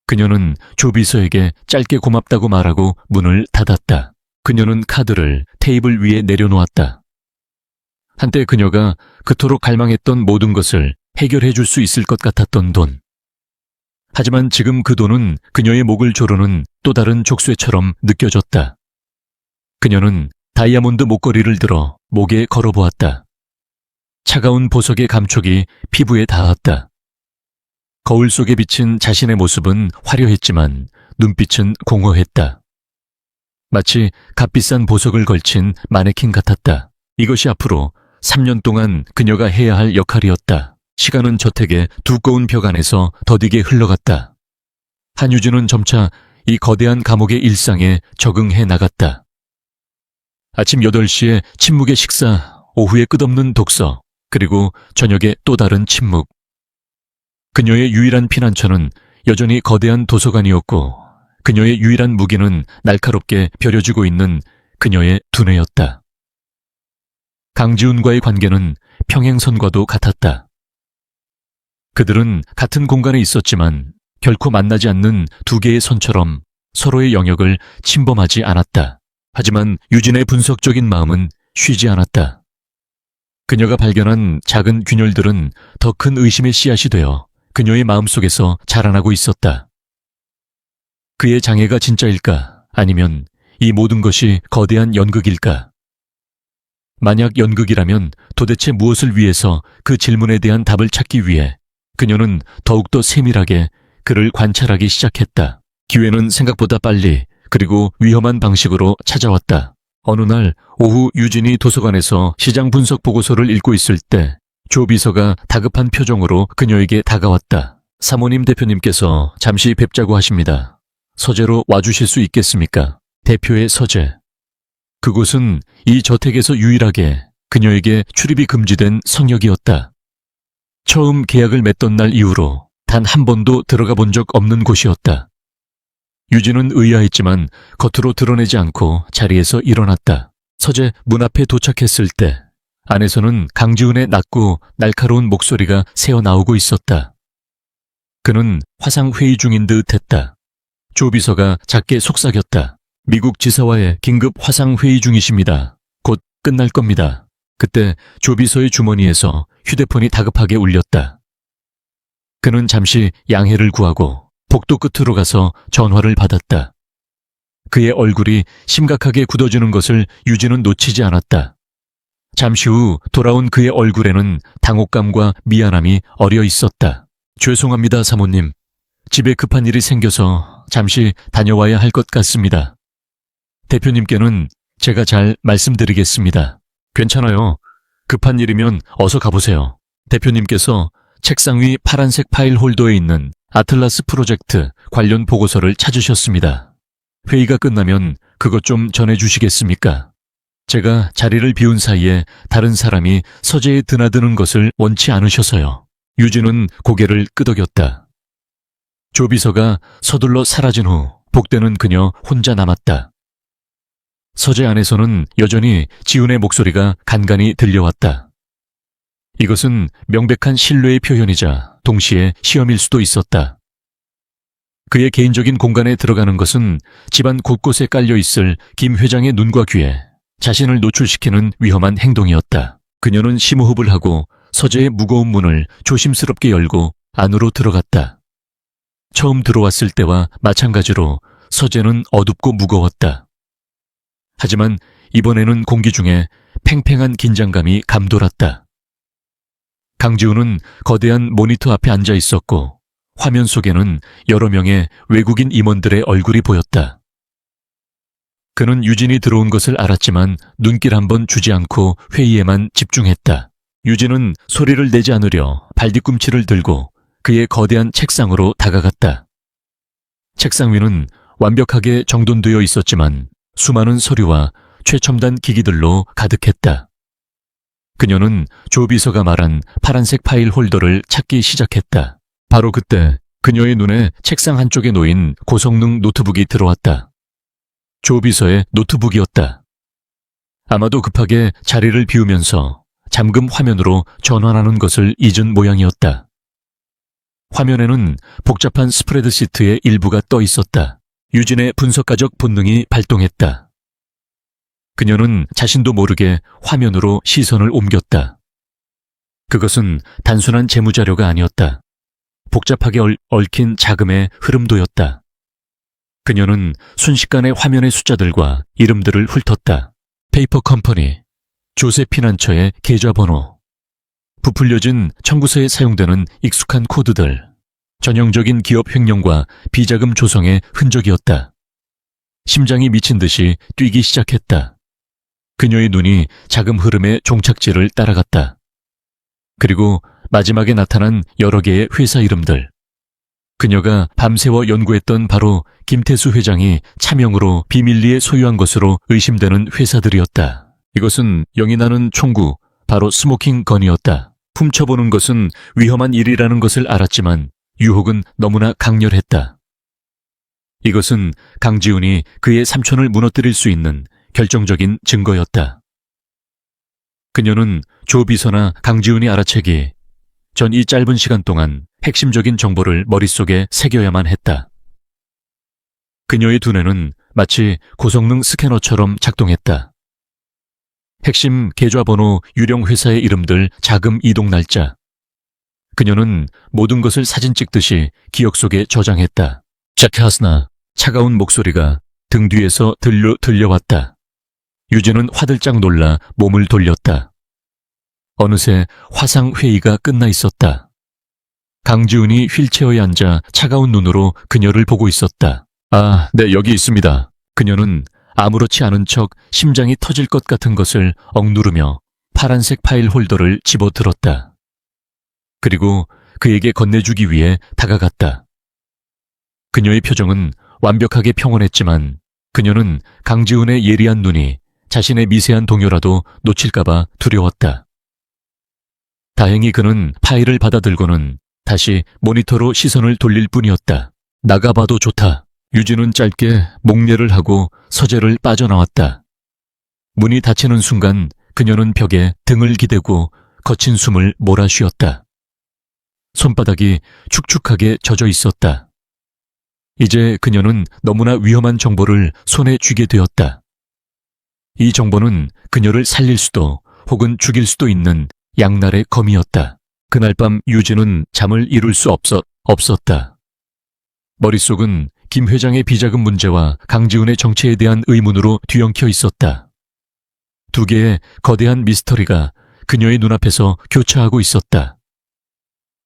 그녀는 조비서에게 짧게 고맙다고 말하고 문을 닫았다. 그녀는 카드를 테이블 위에 내려놓았다. 한때 그녀가 그토록 갈망했던 모든 것을 해결해 줄 수 있을 것 같았던 돈. 하지만 지금 그 돈은 그녀의 목을 조르는 또 다른 족쇄처럼 느껴졌다. 그녀는 다이아몬드 목걸이를 들어 목에 걸어보았다. 차가운 보석의 감촉이 피부에 닿았다. 거울 속에 비친 자신의 모습은 화려했지만 눈빛은 공허했다. 마치 값비싼 보석을 걸친 마네킹 같았다. 이것이 앞으로 3년 동안 그녀가 해야 할 역할이었다. 시간은 저택의 두꺼운 벽 안에서 더디게 흘러갔다. 한유진은 점차 이 거대한 감옥의 일상에 적응해 나갔다. 아침 8시에 침묵의 식사, 오후에 끝없는 독서, 그리고 저녁에 또 다른 침묵. 그녀의 유일한 피난처는 여전히 거대한 도서관이었고 그녀의 유일한 무기는 날카롭게 벼려지고 있는 그녀의 두뇌였다. 강지훈과의 관계는 평행선과도 같았다. 그들은 같은 공간에 있었지만 결코 만나지 않는 두 개의 선처럼 서로의 영역을 침범하지 않았다. 하지만 유진의 분석적인 마음은 쉬지 않았다. 그녀가 발견한 작은 균열들은 더 큰 의심의 씨앗이 되어 그녀의 마음속에서 자라나고 있었다. 그의 장애가 진짜일까? 아니면 이 모든 것이 거대한 연극일까? 만약 연극이라면 도대체 무엇을 위해서 그 질문에 대한 답을 찾기 위해 그녀는 더욱더 세밀하게 그를 관찰하기 시작했다. 기회는 생각보다 빨리 그리고 위험한 방식으로 찾아왔다. 어느 날 오후 유진이 도서관에서 시장 분석 보고서를 읽고 있을 때 조비서가 다급한 표정으로 그녀에게 다가왔다. 사모님, 대표님께서 잠시 뵙자고 하십니다. 서재로 와주실 수 있겠습니까? 대표의 서재. 그곳은 이 저택에서 유일하게 그녀에게 출입이 금지된 성역이었다. 처음 계약을 맺던 날 이후로 단 한 번도 들어가 본 적 없는 곳이었다. 유진은 의아했지만 겉으로 드러내지 않고 자리에서 일어났다. 서재 문 앞에 도착했을 때 안에서는 강지훈의 낮고 날카로운 목소리가 새어나오고 있었다. 그는 화상회의 중인 듯 했다. 조비서가 작게 속삭였다. 미국 지사와의 긴급 화상회의 중이십니다. 곧 끝날 겁니다. 그때 조비서의 주머니에서 휴대폰이 다급하게 울렸다. 그는 잠시 양해를 구하고 복도 끝으로 가서 전화를 받았다. 그의 얼굴이 심각하게 굳어지는 것을 유진은 놓치지 않았다. 잠시 후 돌아온 그의 얼굴에는 당혹감과 미안함이 어려 있었다. 죄송합니다, 사모님. 집에 급한 일이 생겨서 잠시 다녀와야 할 것 같습니다. 대표님께는 제가 잘 말씀드리겠습니다. 괜찮아요. 급한 일이면 어서 가보세요. 대표님께서 책상 위 파란색 파일 홀더에 있는 아틀라스 프로젝트 관련 보고서를 찾으셨습니다. 회의가 끝나면 그것 좀 전해주시겠습니까? 제가 자리를 비운 사이에 다른 사람이 서재에 드나드는 것을 원치 않으셔서요. 유진은 고개를 끄덕였다. 조비서가 서둘러 사라진 후 복되는 그녀 혼자 남았다. 서재 안에서는 여전히 지훈의 목소리가 간간히 들려왔다. 이것은 명백한 신뢰의 표현이자 동시에 시험일 수도 있었다. 그의 개인적인 공간에 들어가는 것은 집안 곳곳에 깔려있을 김 회장의 눈과 귀에 자신을 노출시키는 위험한 행동이었다. 그녀는 심호흡을 하고 서재의 무거운 문을 조심스럽게 열고 안으로 들어갔다. 처음 들어왔을 때와 마찬가지로 서재는 어둡고 무거웠다. 하지만 이번에는 공기 중에 팽팽한 긴장감이 감돌았다. 강지훈은 거대한 모니터 앞에 앉아 있었고 화면 속에는 여러 명의 외국인 임원들의 얼굴이 보였다. 그는 유진이 들어온 것을 알았지만 눈길 한번 주지 않고 회의에만 집중했다. 유진은 소리를 내지 않으려 발뒤꿈치를 들고 그의 거대한 책상으로 다가갔다. 책상 위는 완벽하게 정돈되어 있었지만 수많은 서류와 최첨단 기기들로 가득했다. 그녀는 조 비서가 말한 파란색 파일 홀더를 찾기 시작했다. 바로 그때 그녀의 눈에 책상 한쪽에 놓인 고성능 노트북이 들어왔다. 조 비서의 노트북이었다. 아마도 급하게 자리를 비우면서 잠금 화면으로 전환하는 것을 잊은 모양이었다. 화면에는 복잡한 스프레드시트의 일부가 떠 있었다. 유진의 분석가적 본능이 발동했다. 그녀는 자신도 모르게 화면으로 시선을 옮겼다. 그것은 단순한 재무자료가 아니었다. 복잡하게 얽힌 자금의 흐름도였다. 그녀는 순식간에 화면의 숫자들과 이름들을 훑었다. 페이퍼 컴퍼니, 조세 피난처의 계좌번호, 부풀려진 청구서에 사용되는 익숙한 코드들, 전형적인 기업 횡령과 비자금 조성의 흔적이었다. 심장이 미친 듯이 뛰기 시작했다. 그녀의 눈이 자금 흐름의 종착지를 따라갔다. 그리고 마지막에 나타난 여러 개의 회사 이름들. 그녀가 밤새워 연구했던 바로 김태수 회장이 차명으로 비밀리에 소유한 것으로 의심되는 회사들이었다. 이것은 영이 나는 총구, 바로 스모킹 건이었다. 훔쳐보는 것은 위험한 일이라는 것을 알았지만 유혹은 너무나 강렬했다. 이것은 강지훈이 그의 삼촌을 무너뜨릴 수 있는 결정적인 증거였다. 그녀는 조 비서나 강지훈이 알아채기 전 이 짧은 시간 동안 핵심적인 정보를 머릿속에 새겨야만 했다. 그녀의 두뇌는 마치 고성능 스캐너처럼 작동했다. 핵심 계좌번호, 유령 회사의 이름들, 자금 이동 날짜. 그녀는 모든 것을 사진 찍듯이 기억 속에 저장했다. 자크하스나 차가운 목소리가 등 뒤에서 들려왔다. 유진은 화들짝 놀라 몸을 돌렸다. 어느새 화상회의가 끝나 있었다. 강지훈이 휠체어에 앉아 차가운 눈으로 그녀를 보고 있었다. 아, 네, 여기 있습니다. 그녀는 아무렇지 않은 척 심장이 터질 것 같은 것을 억누르며 파란색 파일 홀더를 집어들었다. 그리고 그에게 건네주기 위해 다가갔다. 그녀의 표정은 완벽하게 평온했지만 그녀는 강지훈의 예리한 눈이 자신의 미세한 동요라도 놓칠까봐 두려웠다. 다행히 그는 파일을 받아들고는 다시 모니터로 시선을 돌릴 뿐이었다. 나가봐도 좋다. 유진은 짧게 목례를 하고 서재를 빠져나왔다. 문이 닫히는 순간 그녀는 벽에 등을 기대고 거친 숨을 몰아쉬었다. 손바닥이 축축하게 젖어 있었다. 이제 그녀는 너무나 위험한 정보를 손에 쥐게 되었다. 이 정보는 그녀를 살릴 수도 혹은 죽일 수도 있는 양날의 검이었다. 그날 밤 유진은 잠을 이룰 수 없었다. 머릿속은 김 회장의 비자금 문제와 강지훈의 정체에 대한 의문으로 뒤엉켜 있었다. 두 개의 거대한 미스터리가 그녀의 눈앞에서 교차하고 있었다.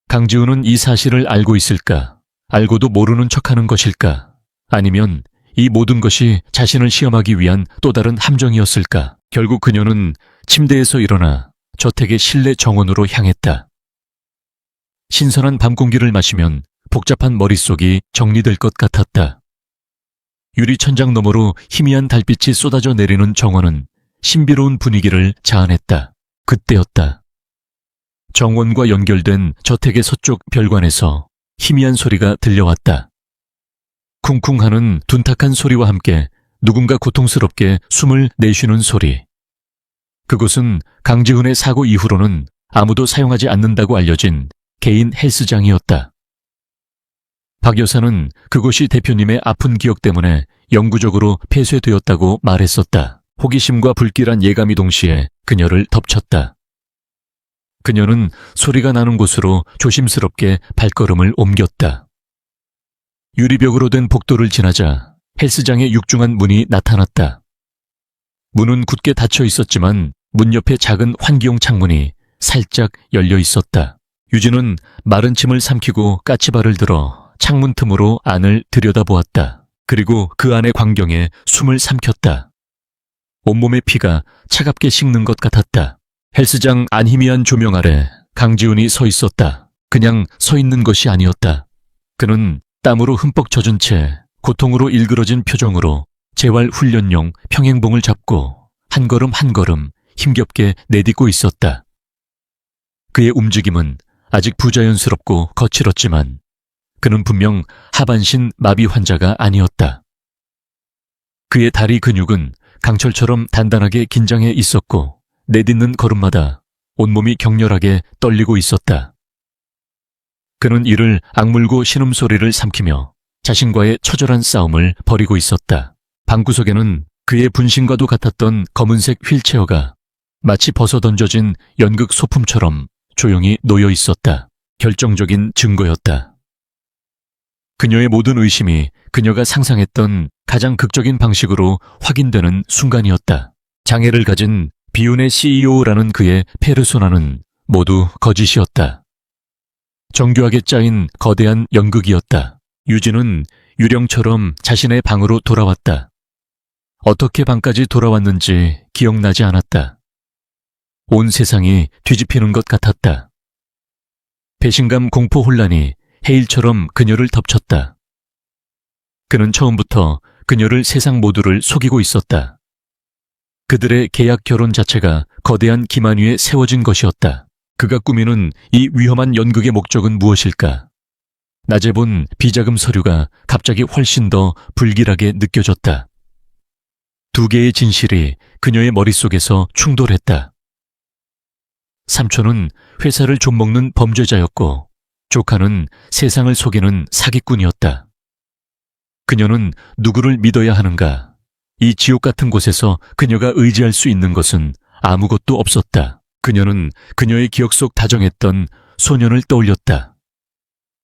강지훈은 이 사실을 알고 있을까? 알고도 모르는 척하는 것일까? 아니면 이 모든 것이 자신을 시험하기 위한 또 다른 함정이었을까? 결국 그녀는 침대에서 일어나 저택의 실내 정원으로 향했다. 신선한 밤 공기를 마시면 복잡한 머릿속이 정리될 것 같았다. 유리 천장 너머로 희미한 달빛이 쏟아져 내리는 정원은 신비로운 분위기를 자아냈다. 그때였다. 정원과 연결된 저택의 서쪽 별관에서 희미한 소리가 들려왔다. 쿵쿵 하는 둔탁한 소리와 함께 누군가 고통스럽게 숨을 내쉬는 소리. 그곳은 강지훈의 사고 이후로는 아무도 사용하지 않는다고 알려진 개인 헬스장이었다. 박 여사는 그곳이 대표님의 아픈 기억 때문에 영구적으로 폐쇄되었다고 말했었다. 호기심과 불길한 예감이 동시에 그녀를 덮쳤다. 그녀는 소리가 나는 곳으로 조심스럽게 발걸음을 옮겼다. 유리벽으로 된 복도를 지나자 헬스장의 육중한 문이 나타났다. 문은 굳게 닫혀 있었지만 문 옆에 작은 환기용 창문이 살짝 열려 있었다. 유진은 마른 침을 삼키고 까치발을 들어 창문 틈으로 안을 들여다보았다. 그리고 그 안의 광경에 숨을 삼켰다. 온몸의 피가 차갑게 식는 것 같았다. 헬스장 안희미한 조명 아래 강지훈이 서 있었다. 그냥 서 있는 것이 아니었다. 그는 땀으로 흠뻑 젖은 채 고통으로 일그러진 표정으로 재활 훈련용 평행봉을 잡고 한 걸음 한 걸음 힘겹게 내딛고 있었다. 그의 움직임은 아직 부자연스럽고 거칠었지만 그는 분명 하반신 마비 환자가 아니었다. 그의 다리 근육은 강철처럼 단단하게 긴장해 있었고 내딛는 걸음마다 온몸이 격렬하게 떨리고 있었다. 그는 이를 악물고 신음소리를 삼키며 자신과의 처절한 싸움을 벌이고 있었다. 방구석에는 그의 분신과도 같았던 검은색 휠체어가 마치 벗어던져진 연극 소품처럼 조용히 놓여 있었다. 결정적인 증거였다. 그녀의 모든 의심이 그녀가 상상했던 가장 극적인 방식으로 확인되는 순간이었다. 장애를 가진 비운의 CEO라는 그의 페르소나는 모두 거짓이었다. 정교하게 짜인 거대한 연극이었다. 유진은 유령처럼 자신의 방으로 돌아왔다. 어떻게 방까지 돌아왔는지 기억나지 않았다. 온 세상이 뒤집히는 것 같았다. 배신감 공포 혼란이 해일처럼 그녀를 덮쳤다. 그는 처음부터 그녀를 세상 모두를 속이고 있었다. 그들의 계약 결혼 자체가 거대한 기만 위에 세워진 것이었다. 그가 꾸미는 이 위험한 연극의 목적은 무엇일까? 낮에 본 비자금 서류가 갑자기 훨씬 더 불길하게 느껴졌다. 두 개의 진실이 그녀의 머릿속에서 충돌했다. 삼촌은 회사를 좀먹는 범죄자였고 조카는 세상을 속이는 사기꾼이었다. 그녀는 누구를 믿어야 하는가? 이 지옥 같은 곳에서 그녀가 의지할 수 있는 것은 아무것도 없었다. 그녀는 그녀의 기억 속 다정했던 소년을 떠올렸다.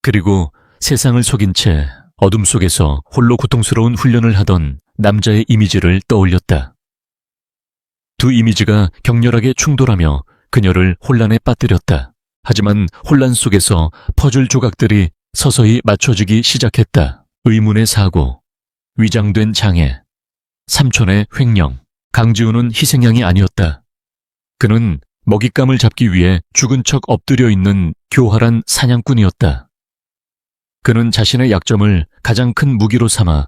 그리고 세상을 속인 채 어둠 속에서 홀로 고통스러운 훈련을 하던 남자의 이미지를 떠올렸다. 두 이미지가 격렬하게 충돌하며 그녀를 혼란에 빠뜨렸다. 하지만 혼란 속에서 퍼즐 조각들이 서서히 맞춰지기 시작했다. 의문의 사고, 위장된 장애, 삼촌의 횡령. 강지훈은 희생양이 아니었다. 그는 먹잇감을 잡기 위해 죽은 척 엎드려 있는 교활한 사냥꾼이었다. 그는 자신의 약점을 가장 큰 무기로 삼아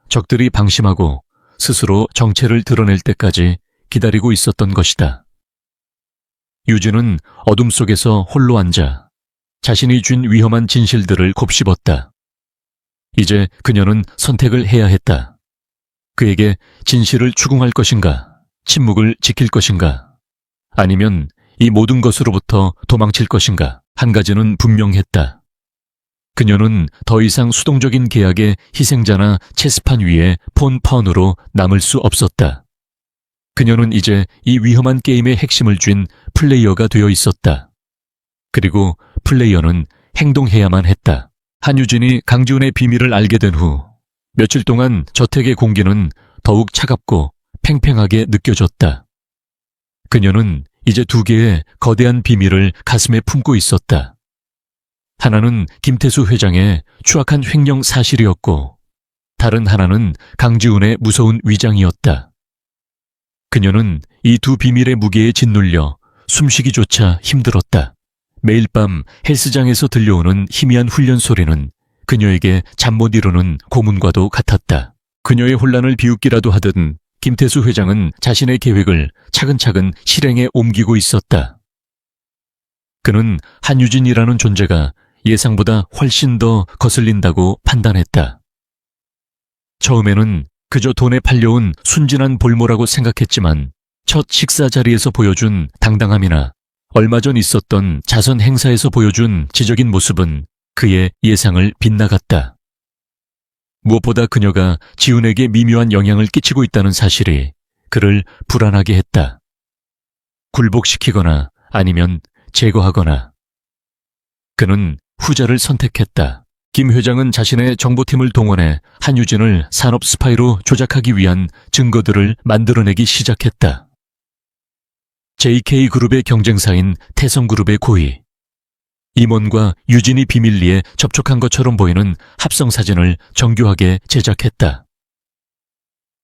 적들이 방심하고 스스로 정체를 드러낼 때까지 기다리고 있었던 것이다. 유진은 어둠 속에서 홀로 앉아 자신이 쥔 위험한 진실들을 곱씹었다. 이제 그녀는 선택을 해야 했다. 그에게 진실을 추궁할 것인가, 침묵을 지킬 것인가, 아니면 이 모든 것으로부터 도망칠 것인가. 한 가지는 분명했다. 그녀는 더 이상 수동적인 계약의 희생자나 체스판 위에 폰펀으로 남을 수 없었다. 그녀는 이제 이 위험한 게임의 핵심을 쥔 플레이어가 되어 있었다. 그리고 플레이어는 행동해야만 했다. 한유진이 강지훈의 비밀을 알게 된 후 며칠 동안 저택의 공기는 더욱 차갑고 팽팽하게 느껴졌다. 그녀는 이제 두 개의 거대한 비밀을 가슴에 품고 있었다. 하나는 김태수 회장의 추악한 횡령 사실이었고 다른 하나는 강지훈의 무서운 위장이었다. 그녀는 이 두 비밀의 무게에 짓눌려 숨쉬기조차 힘들었다. 매일 밤 헬스장에서 들려오는 희미한 훈련 소리는 그녀에게 잠 못 이루는 고문과도 같았다. 그녀의 혼란을 비웃기라도 하듯 김태수 회장은 자신의 계획을 차근차근 실행에 옮기고 있었다. 그는 한유진이라는 존재가 예상보다 훨씬 더 거슬린다고 판단했다. 처음에는 그저 돈에 팔려온 순진한 볼모라고 생각했지만 첫 식사 자리에서 보여준 당당함이나 얼마 전 있었던 자선 행사에서 보여준 지적인 모습은 그의 예상을 빗나갔다. 무엇보다 그녀가 지훈에게 미묘한 영향을 끼치고 있다는 사실이 그를 불안하게 했다. 굴복시키거나 아니면 제거하거나. 그는 후자를 선택했다. 김 회장은 자신의 정보팀을 동원해 한유진을 산업 스파이로 조작하기 위한 증거들을 만들어내기 시작했다. JK그룹의 경쟁사인 태성그룹의 고위, 임원과 유진이 비밀리에 접촉한 것처럼 보이는 합성사진을 정교하게 제작했다.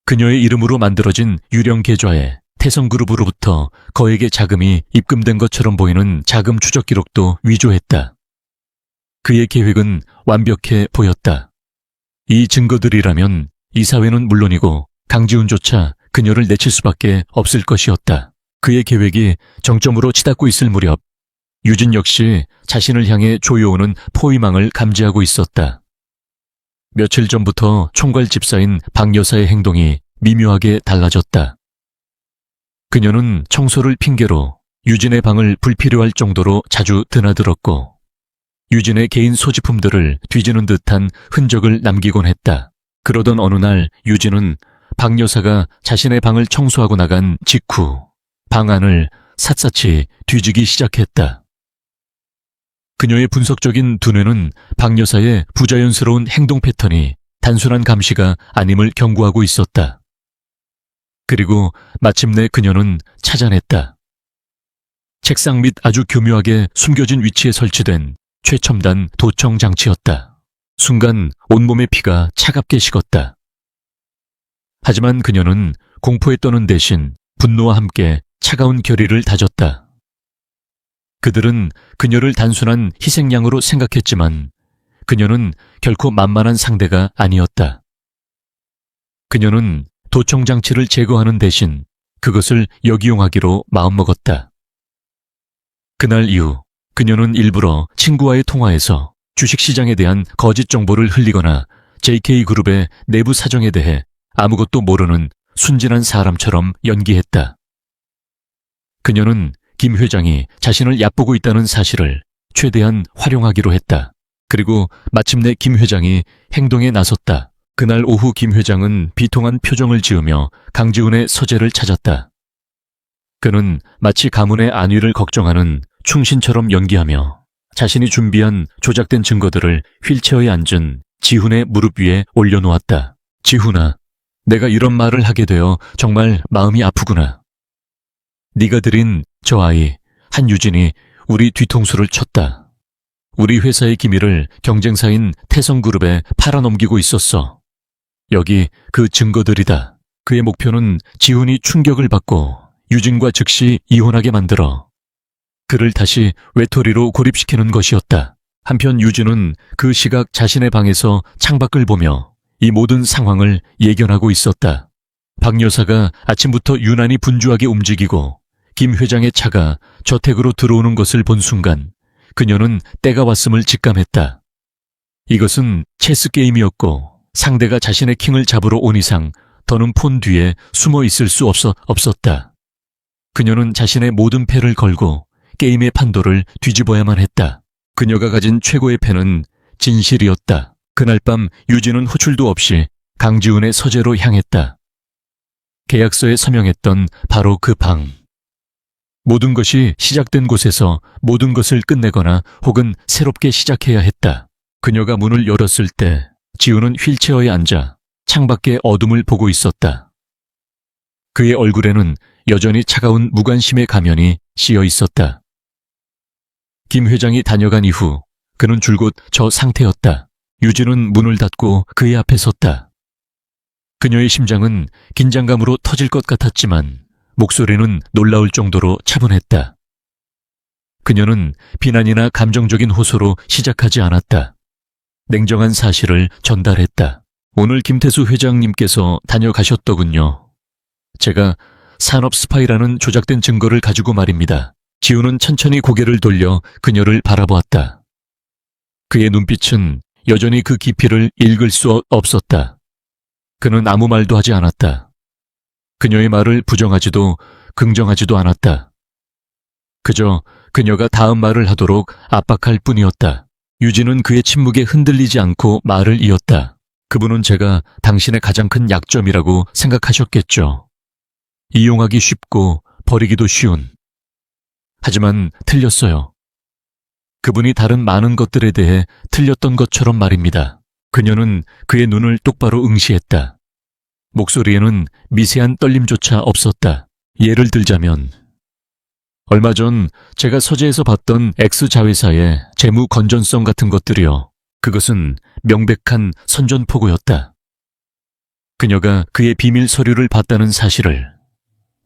그녀의 이름으로 만들어진 유령 계좌에 태성그룹으로부터 거액의 자금이 입금된 것처럼 보이는 자금 추적 기록도 위조했다. 그의 계획은 완벽해 보였다. 이 증거들이라면 이사회는 물론이고 강지훈조차 그녀를 내칠 수밖에 없을 것이었다. 그의 계획이 정점으로 치닫고 있을 무렵 유진 역시 자신을 향해 조여오는 포위망을 감지하고 있었다. 며칠 전부터 총괄 집사인 박 여사의 행동이 미묘하게 달라졌다. 그녀는 청소를 핑계로 유진의 방을 불필요할 정도로 자주 드나들었고 유진의 개인 소지품들을 뒤지는 듯한 흔적을 남기곤 했다. 그러던 어느 날 유진은 박 여사가 자신의 방을 청소하고 나간 직후 방 안을 샅샅이 뒤지기 시작했다. 그녀의 분석적인 두뇌는 박 여사의 부자연스러운 행동 패턴이 단순한 감시가 아님을 경고하고 있었다. 그리고 마침내 그녀는 찾아냈다. 책상 밑 아주 교묘하게 숨겨진 위치에 설치된 최첨단 도청 장치였다. 순간 온몸의 피가 차갑게 식었다. 하지만 그녀는 공포에 떠는 대신 분노와 함께 차가운 결의를 다졌다. 그들은 그녀를 단순한 희생양으로 생각했지만 그녀는 결코 만만한 상대가 아니었다. 그녀는 도청 장치를 제거하는 대신 그것을 역이용하기로 마음먹었다. 그날 이후 그녀는 일부러 친구와의 통화에서 주식시장에 대한 거짓 정보를 흘리거나 JK그룹의 내부 사정에 대해 아무것도 모르는 순진한 사람처럼 연기했다. 그녀는 김 회장이 자신을 얕보고 있다는 사실을 최대한 활용하기로 했다. 그리고 마침내 김 회장이 행동에 나섰다. 그날 오후 김 회장은 비통한 표정을 지으며 강지훈의 서재를 찾았다. 그는 마치 가문의 안위를 걱정하는 충신처럼 연기하며 자신이 준비한 조작된 증거들을 휠체어에 앉은 지훈의 무릎 위에 올려놓았다. 지훈아, 내가 이런 말을 하게 되어 정말 마음이 아프구나. 네가 들인 저 아이 한유진이 우리 뒤통수를 쳤다. 우리 회사의 기밀을 경쟁사인 태성그룹에 팔아넘기고 있었어. 여기 그 증거들이다. 그의 목표는 지훈이 충격을 받고 유진과 즉시 이혼하게 만들어 그를 다시 외톨이로 고립시키는 것이었다. 한편 유진은 그 시각 자신의 방에서 창밖을 보며 이 모든 상황을 예견하고 있었다. 박 여사가 아침부터 유난히 분주하게 움직이고 김 회장의 차가 저택으로 들어오는 것을 본 순간 그녀는 때가 왔음을 직감했다. 이것은 체스 게임이었고 상대가 자신의 킹을 잡으러 온 이상 더는 폰 뒤에 숨어 있을 수 없었다. 그녀는 자신의 모든 패를 걸고 게임의 판도를 뒤집어야만 했다. 그녀가 가진 최고의 패는 진실이었다. 그날 밤 유진은 호출도 없이 강지훈의 서재로 향했다. 계약서에 서명했던 바로 그 방. 모든 것이 시작된 곳에서 모든 것을 끝내거나 혹은 새롭게 시작해야 했다. 그녀가 문을 열었을 때 지훈은 휠체어에 앉아 창밖의 어둠을 보고 있었다. 그의 얼굴에는 여전히 차가운 무관심의 가면이 씌어 있었다. 김 회장이 다녀간 이후 그는 줄곧 저 상태였다. 유진은 문을 닫고 그의 앞에 섰다. 그녀의 심장은 긴장감으로 터질 것 같았지만 목소리는 놀라울 정도로 차분했다. 그녀는 비난이나 감정적인 호소로 시작하지 않았다. 냉정한 사실을 전달했다. 오늘 김태수 회장님께서 다녀가셨더군요. 제가 산업 스파이라는 조작된 증거를 가지고 말입니다. 지훈은 천천히 고개를 돌려 그녀를 바라보았다. 그의 눈빛은 여전히 그 깊이를 읽을 수 없었다. 그는 아무 말도 하지 않았다. 그녀의 말을 부정하지도 긍정하지도 않았다. 그저 그녀가 다음 말을 하도록 압박할 뿐이었다. 유진은 그의 침묵에 흔들리지 않고 말을 이었다. 그분은 제가 당신의 가장 큰 약점이라고 생각하셨겠죠. 이용하기 쉽고 버리기도 쉬운. 하지만 틀렸어요. 그분이 다른 많은 것들에 대해 틀렸던 것처럼 말입니다. 그녀는 그의 눈을 똑바로 응시했다. 목소리에는 미세한 떨림조차 없었다. 예를 들자면, 얼마 전 제가 서재에서 봤던 X자회사의 재무 건전성 같은 것들이요. 그것은 명백한 선전포고였다. 그녀가 그의 비밀 서류를 봤다는 사실을,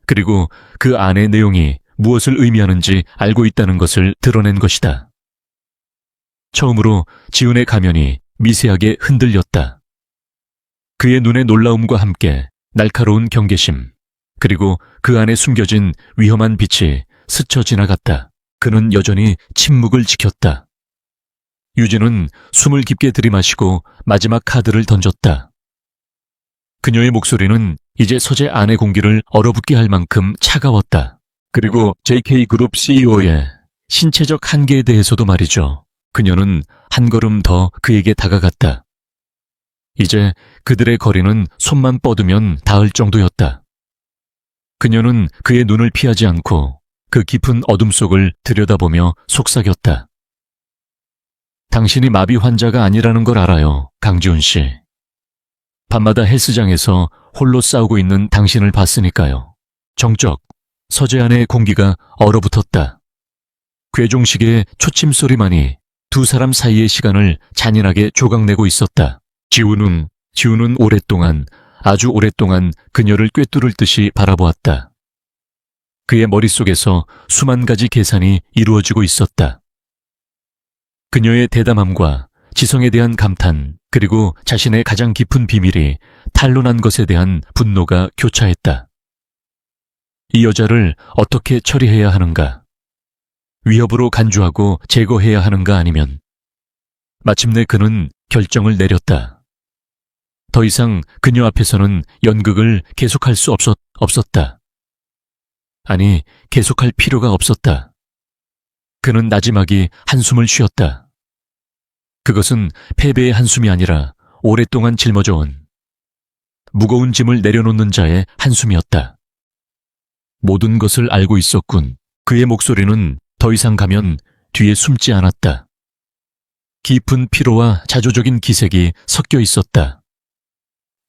그리고 그 안의 내용이 무엇을 의미하는지 알고 있다는 것을 드러낸 것이다. 처음으로 지훈의 가면이 미세하게 흔들렸다. 그의 눈의 놀라움과 함께 날카로운 경계심, 그리고 그 안에 숨겨진 위험한 빛이 스쳐 지나갔다. 그는 여전히 침묵을 지켰다. 유진은 숨을 깊게 들이마시고 마지막 카드를 던졌다. 그녀의 목소리는 이제 서재 안의 공기를 얼어붙게 할 만큼 차가웠다. 그리고 JK그룹 CEO의 신체적 한계에 대해서도 말이죠. 그녀는 한 걸음 더 그에게 다가갔다. 이제 그들의 거리는 손만 뻗으면 닿을 정도였다. 그녀는 그의 눈을 피하지 않고 그 깊은 어둠 속을 들여다보며 속삭였다. 당신이 마비 환자가 아니라는 걸 알아요, 강지훈 씨. 밤마다 헬스장에서 홀로 싸우고 있는 당신을 봤으니까요. 정적, 서재 안의 공기가 얼어붙었다. 괴종식의 초침 소리만이 두 사람 사이의 시간을 잔인하게 조각내고 있었다. 지훈은 오랫동안, 아주 오랫동안 그녀를 꿰뚫을 듯이 바라보았다. 그의 머릿속에서 수만 가지 계산이 이루어지고 있었다. 그녀의 대담함과 지성에 대한 감탄, 그리고 자신의 가장 깊은 비밀이 탄로난 것에 대한 분노가 교차했다. 이 여자를 어떻게 처리해야 하는가? 위협으로 간주하고 제거해야 하는가 아니면 마침내 그는 결정을 내렸다. 더 이상 그녀 앞에서는 연극을 계속할 수 없었다. 아니, 계속할 필요가 없었다. 그는 나지막이 한숨을 쉬었다. 그것은 패배의 한숨이 아니라 오랫동안 짊어져온 무거운 짐을 내려놓는 자의 한숨이었다. 모든 것을 알고 있었군. 그의 목소리는 더 이상 가면 뒤에 숨지 않았다. 깊은 피로와 자조적인 기색이 섞여 있었다.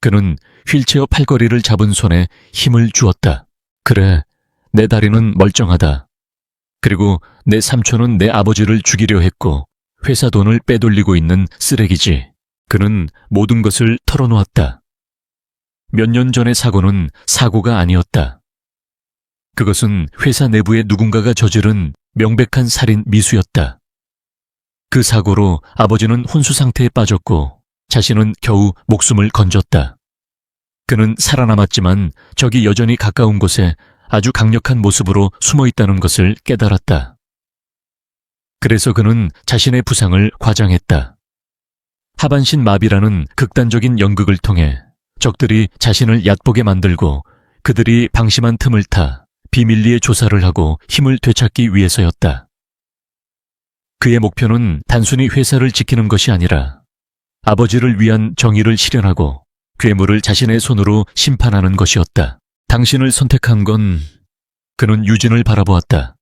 그는 휠체어 팔걸이를 잡은 손에 힘을 주었다. 그래, 내 다리는 멀쩡하다. 그리고 내 삼촌은 내 아버지를 죽이려 했고 회사 돈을 빼돌리고 있는 쓰레기지. 그는 모든 것을 털어놓았다. 몇 년 전의 사고는 사고가 아니었다. 그것은 회사 내부에 누군가가 저지른 명백한 살인 미수였다. 그 사고로 아버지는 혼수 상태에 빠졌고 자신은 겨우 목숨을 건졌다. 그는 살아남았지만 적이 여전히 가까운 곳에 아주 강력한 모습으로 숨어 있다는 것을 깨달았다. 그래서 그는 자신의 부상을 과장했다. 하반신 마비라는 극단적인 연극을 통해 적들이 자신을 얕보게 만들고 그들이 방심한 틈을 타 비밀리에 조사를 하고 힘을 되찾기 위해서였다. 그의 목표는 단순히 회사를 지키는 것이 아니라 아버지를 위한 정의를 실현하고 괴물을 자신의 손으로 심판하는 것이었다. 당신을 선택한 건... 그는 유진을 바라보았다.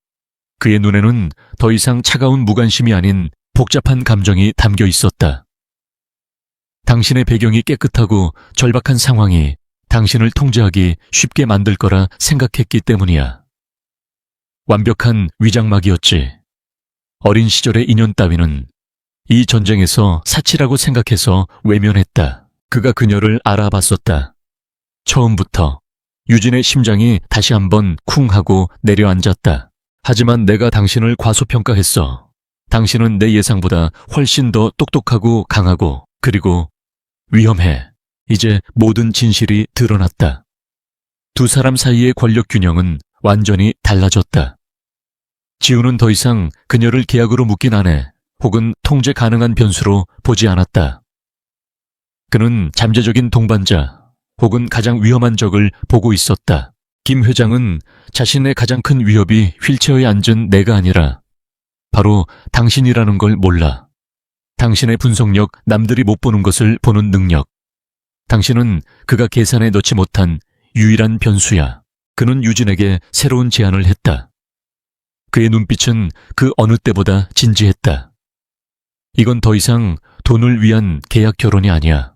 그의 눈에는 더 이상 차가운 무관심이 아닌 복잡한 감정이 담겨 있었다. 당신의 배경이 깨끗하고 절박한 상황이 당신을 통제하기 쉽게 만들 거라 생각했기 때문이야. 완벽한 위장막이었지. 어린 시절의 인연 따위는 이 전쟁에서 사치라고 생각해서 외면했다. 그가 그녀를 알아봤었다. 처음부터 유진의 심장이 다시 한번 쿵 하고 내려앉았다. 하지만 내가 당신을 과소평가했어. 당신은 내 예상보다 훨씬 더 똑똑하고 강하고 그리고 위험해. 이제 모든 진실이 드러났다. 두 사람 사이의 권력 균형은 완전히 달라졌다. 지훈은 더 이상 그녀를 계약으로 묶인 아내 혹은 통제 가능한 변수로 보지 않았다. 그는 잠재적인 동반자 혹은 가장 위험한 적을 보고 있었다. 김 회장은 자신의 가장 큰 위협이 휠체어에 앉은 내가 아니라 바로 당신이라는 걸 몰라. 당신의 분석력, 남들이 못 보는 것을 보는 능력. 당신은 그가 계산에 넣지 못한 유일한 변수야. 그는 유진에게 새로운 제안을 했다. 그의 눈빛은 그 어느 때보다 진지했다. 이건 더 이상 돈을 위한 계약 결혼이 아니야.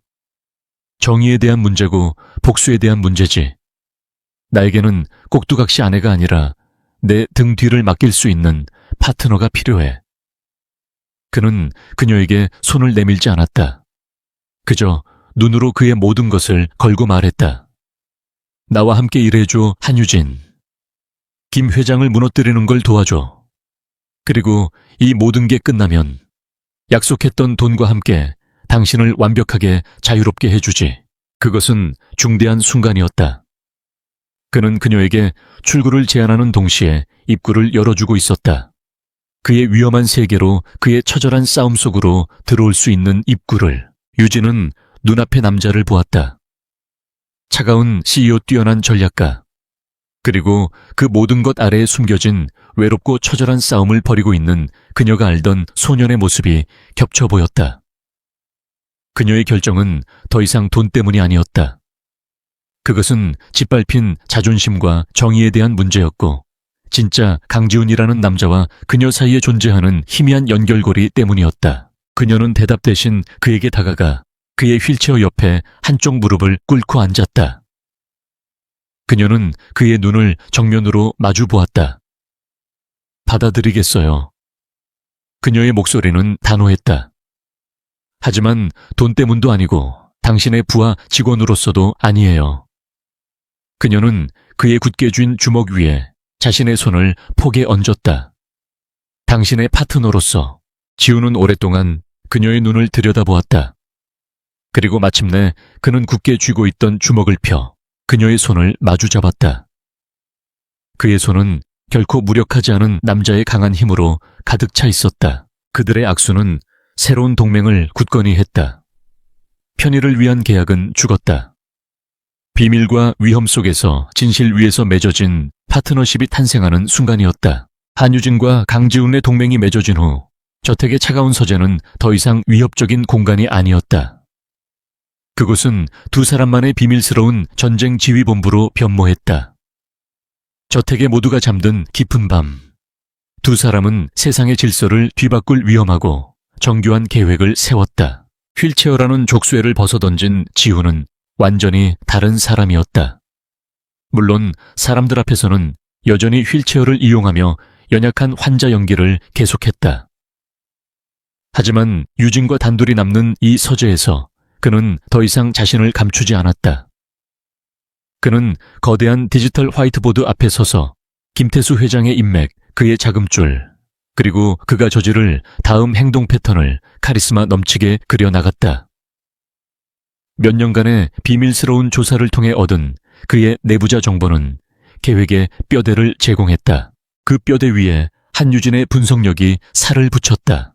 정의에 대한 문제고 복수에 대한 문제지. 나에게는 꼭두각시 아내가 아니라 내 등 뒤를 맡길 수 있는 파트너가 필요해. 그는 그녀에게 손을 내밀지 않았다. 그저 눈으로 그의 모든 것을 걸고 말했다. 나와 함께 일해줘, 한유진. 김 회장을 무너뜨리는 걸 도와줘. 그리고 이 모든 게 끝나면 약속했던 돈과 함께 당신을 완벽하게 자유롭게 해주지. 그것은 중대한 순간이었다. 그는 그녀에게 출구를 제안하는 동시에 입구를 열어주고 있었다. 그의 위험한 세계로, 그의 처절한 싸움 속으로 들어올 수 있는 입구를. 유진은 눈앞의 남자를 보았다. 차가운 CEO 뛰어난 전략가. 그리고 그 모든 것 아래에 숨겨진 외롭고 처절한 싸움을 벌이고 있는 그녀가 알던 소년의 모습이 겹쳐 보였다. 그녀의 결정은 더 이상 돈 때문이 아니었다. 그것은 짓밟힌 자존심과 정의에 대한 문제였고, 진짜 강지훈이라는 남자와 그녀 사이에 존재하는 희미한 연결고리 때문이었다. 그녀는 대답 대신 그에게 다가가 그의 휠체어 옆에 한쪽 무릎을 꿇고 앉았다. 그녀는 그의 눈을 정면으로 마주 보았다. 받아들이겠어요. 그녀의 목소리는 단호했다. 하지만 돈 때문도 아니고 당신의 부하 직원으로서도 아니에요. 그녀는 그의 굳게 쥔 주먹 위에 자신의 손을 폭에 얹었다. 당신의 파트너로서. 지우는 오랫동안 그녀의 눈을 들여다보았다. 그리고 마침내 그는 굳게 쥐고 있던 주먹을 펴 그녀의 손을 마주 잡았다. 그의 손은 결코 무력하지 않은 남자의 강한 힘으로 가득 차 있었다. 그들의 악수는 새로운 동맹을 굳건히 했다. 편의를 위한 계약은 죽었다. 비밀과 위험 속에서 진실 위에서 맺어진 파트너십이 탄생하는 순간이었다. 한유진과 강지훈의 동맹이 맺어진 후 저택의 차가운 서재는 더 이상 위협적인 공간이 아니었다. 그곳은 두 사람만의 비밀스러운 전쟁 지휘본부로 변모했다. 저택에 모두가 잠든 깊은 밤, 두 사람은 세상의 질서를 뒤바꿀 위험하고 정교한 계획을 세웠다. 휠체어라는 족쇄를 벗어던진 지훈은 완전히 다른 사람이었다. 물론 사람들 앞에서는 여전히 휠체어를 이용하며 연약한 환자 연기를 계속했다. 하지만 유진과 단둘이 남는 이 서재에서 그는 더 이상 자신을 감추지 않았다. 그는 거대한 디지털 화이트보드 앞에 서서 김태수 회장의 인맥, 그의 자금줄, 그리고 그가 저지를 다음 행동 패턴을 카리스마 넘치게 그려나갔다. 몇 년간의 비밀스러운 조사를 통해 얻은 그의 내부자 정보는 계획의 뼈대를 제공했다. 그 뼈대 위에 한유진의 분석력이 살을 붙였다.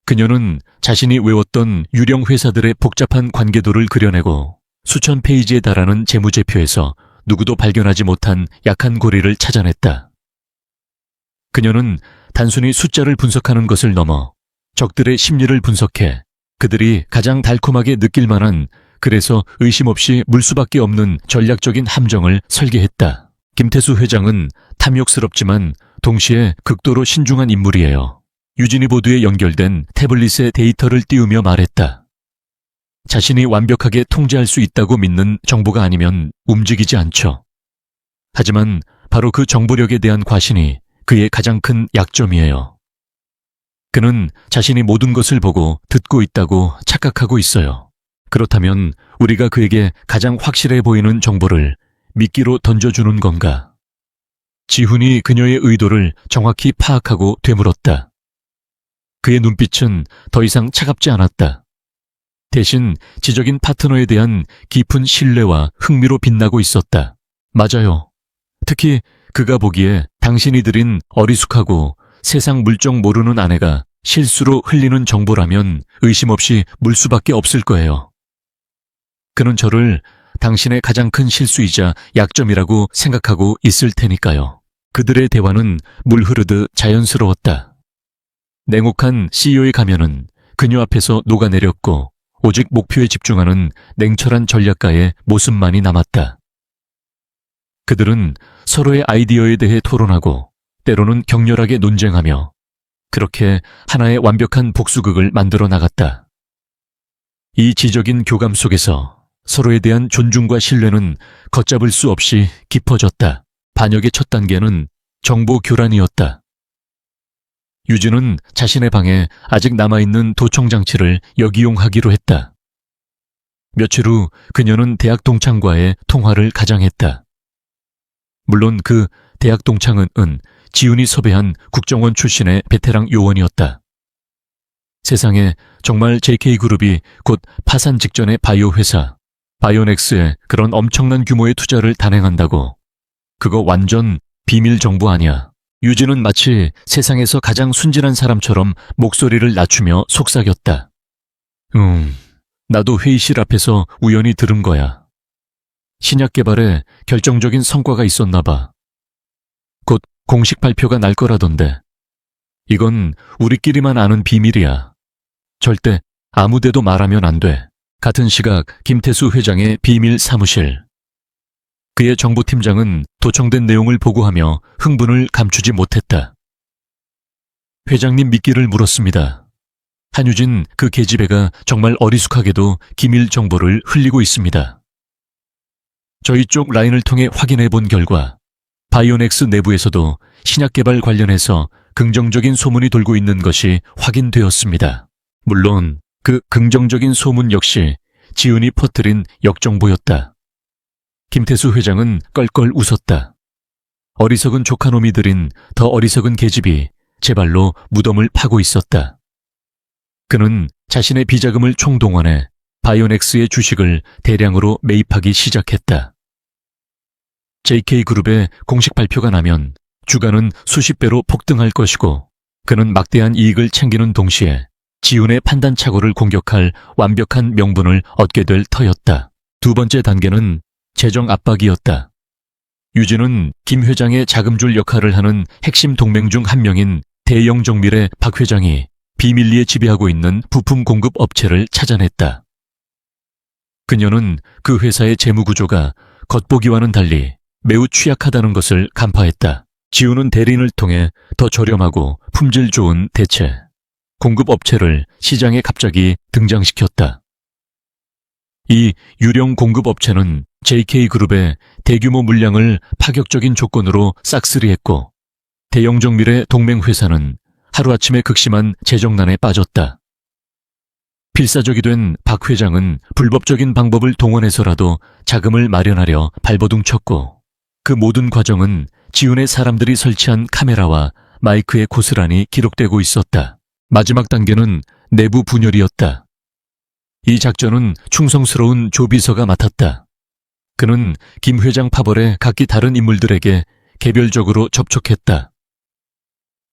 그녀는 자신이 외웠던 유령 회사들의 복잡한 관계도를 그려내고 수천 페이지에 달하는 재무제표에서 누구도 발견하지 못한 약한 고리를 찾아냈다. 그녀는 단순히 숫자를 분석하는 것을 넘어 적들의 심리를 분석해 그들이 가장 달콤하게 느낄 만한, 그래서 의심 없이 물 수밖에 없는 전략적인 함정을 설계했다. 김태수 회장은 탐욕스럽지만 동시에 극도로 신중한 인물이에요. 유진이 보드에 연결된 태블릿의 데이터를 띄우며 말했다. 자신이 완벽하게 통제할 수 있다고 믿는 정보가 아니면 움직이지 않죠. 하지만 바로 그 정보력에 대한 과신이 그의 가장 큰 약점이에요. 그는 자신이 모든 것을 보고 듣고 있다고 착각하고 있어요. 그렇다면 우리가 그에게 가장 확실해 보이는 정보를 미끼로 던져주는 건가? 지훈이 그녀의 의도를 정확히 파악하고 되물었다. 그의 눈빛은 더 이상 차갑지 않았다. 대신 지적인 파트너에 대한 깊은 신뢰와 흥미로 빛나고 있었다. 맞아요. 특히 그가 보기에 당신이 들인 어리숙하고 세상 물정 모르는 아내가 실수로 흘리는 정보라면 의심 없이 물 수밖에 없을 거예요. 그는 저를 당신의 가장 큰 실수이자 약점이라고 생각하고 있을 테니까요. 그들의 대화는 물 흐르듯 자연스러웠다. 냉혹한 CEO의 가면은 그녀 앞에서 녹아내렸고 오직 목표에 집중하는 냉철한 전략가의 모습만이 남았다. 그들은 서로의 아이디어에 대해 토론하고 때로는 격렬하게 논쟁하며 그렇게 하나의 완벽한 복수극을 만들어 나갔다. 이 지적인 교감 속에서 서로에 대한 존중과 신뢰는 걷잡을 수 없이 깊어졌다. 반역의 첫 단계는 정보 교란이었다. 유진은 자신의 방에 아직 남아있는 도청 장치를 역이용하기로 했다. 며칠 후 그녀는 대학 동창과의 통화를 가장했다. 물론 그 대학 동창은 지훈이 섭외한 국정원 출신의 베테랑 요원이었다. 세상에 정말 JK그룹이 곧 파산 직전의 바이오 회사 바이오넥스에 그런 엄청난 규모의 투자를 단행한다고. 그거 완전 비밀 정보 아니야. 유진은 마치 세상에서 가장 순진한 사람처럼 목소리를 낮추며 속삭였다. 나도 회의실 앞에서 우연히 들은 거야. 신약 개발에 결정적인 성과가 있었나 봐. 곧 공식 발표가 날 거라던데. 이건 우리끼리만 아는 비밀이야. 절대 아무데도 말하면 안 돼. 같은 시각 김태수 회장의 비밀 사무실. 그의 정보팀장은 도청된 내용을 보고하며 흥분을 감추지 못했다. 회장님 믿기를 물었습니다. 한유진 그 계집애가 정말 어리숙하게도 기밀 정보를 흘리고 있습니다. 저희 쪽 라인을 통해 확인해 본 결과 바이오넥스 내부에서도 신약 개발 관련해서 긍정적인 소문이 돌고 있는 것이 확인되었습니다. 물론 그 긍정적인 소문 역시 지훈이 퍼뜨린 역정보였다. 김태수 회장은 껄껄 웃었다. 어리석은 조카놈이 들인 더 어리석은 계집이 제 발로 무덤을 파고 있었다. 그는 자신의 비자금을 총동원해 바이오넥스의 주식을 대량으로 매입하기 시작했다. JK그룹의 공식 발표가 나면 주가는 수십 배로 폭등할 것이고 그는 막대한 이익을 챙기는 동시에 지훈의 판단착오를 공격할 완벽한 명분을 얻게 될 터였다. 두 번째 단계는 재정 압박이었다. 유진은 김 회장의 자금줄 역할을 하는 핵심 동맹 중 한 명인 대영 정밀의 박 회장이 비밀리에 지배하고 있는 부품 공급 업체를 찾아냈다. 그녀는 그 회사의 재무 구조가 겉보기와는 달리 매우 취약하다는 것을 간파했다. 지훈은 대리인을 통해 더 저렴하고 품질 좋은 대체 공급 업체를 시장에 갑자기 등장시켰다. 이 유령 공급 업체는 JK그룹의 대규모 물량을 파격적인 조건으로 싹쓸이했고 대영 정밀의 동맹 회사는 하루아침에 극심한 재정난에 빠졌다. 필사적이 된 박 회장은 불법적인 방법을 동원해서라도 자금을 마련하려 발버둥 쳤고 그 모든 과정은 지훈의 사람들이 설치한 카메라와 마이크에 고스란히 기록되고 있었다. 마지막 단계는 내부 분열이었다. 이 작전은 충성스러운 조 비서가 맡았다. 그는 김 회장 파벌의 각기 다른 인물들에게 개별적으로 접촉했다.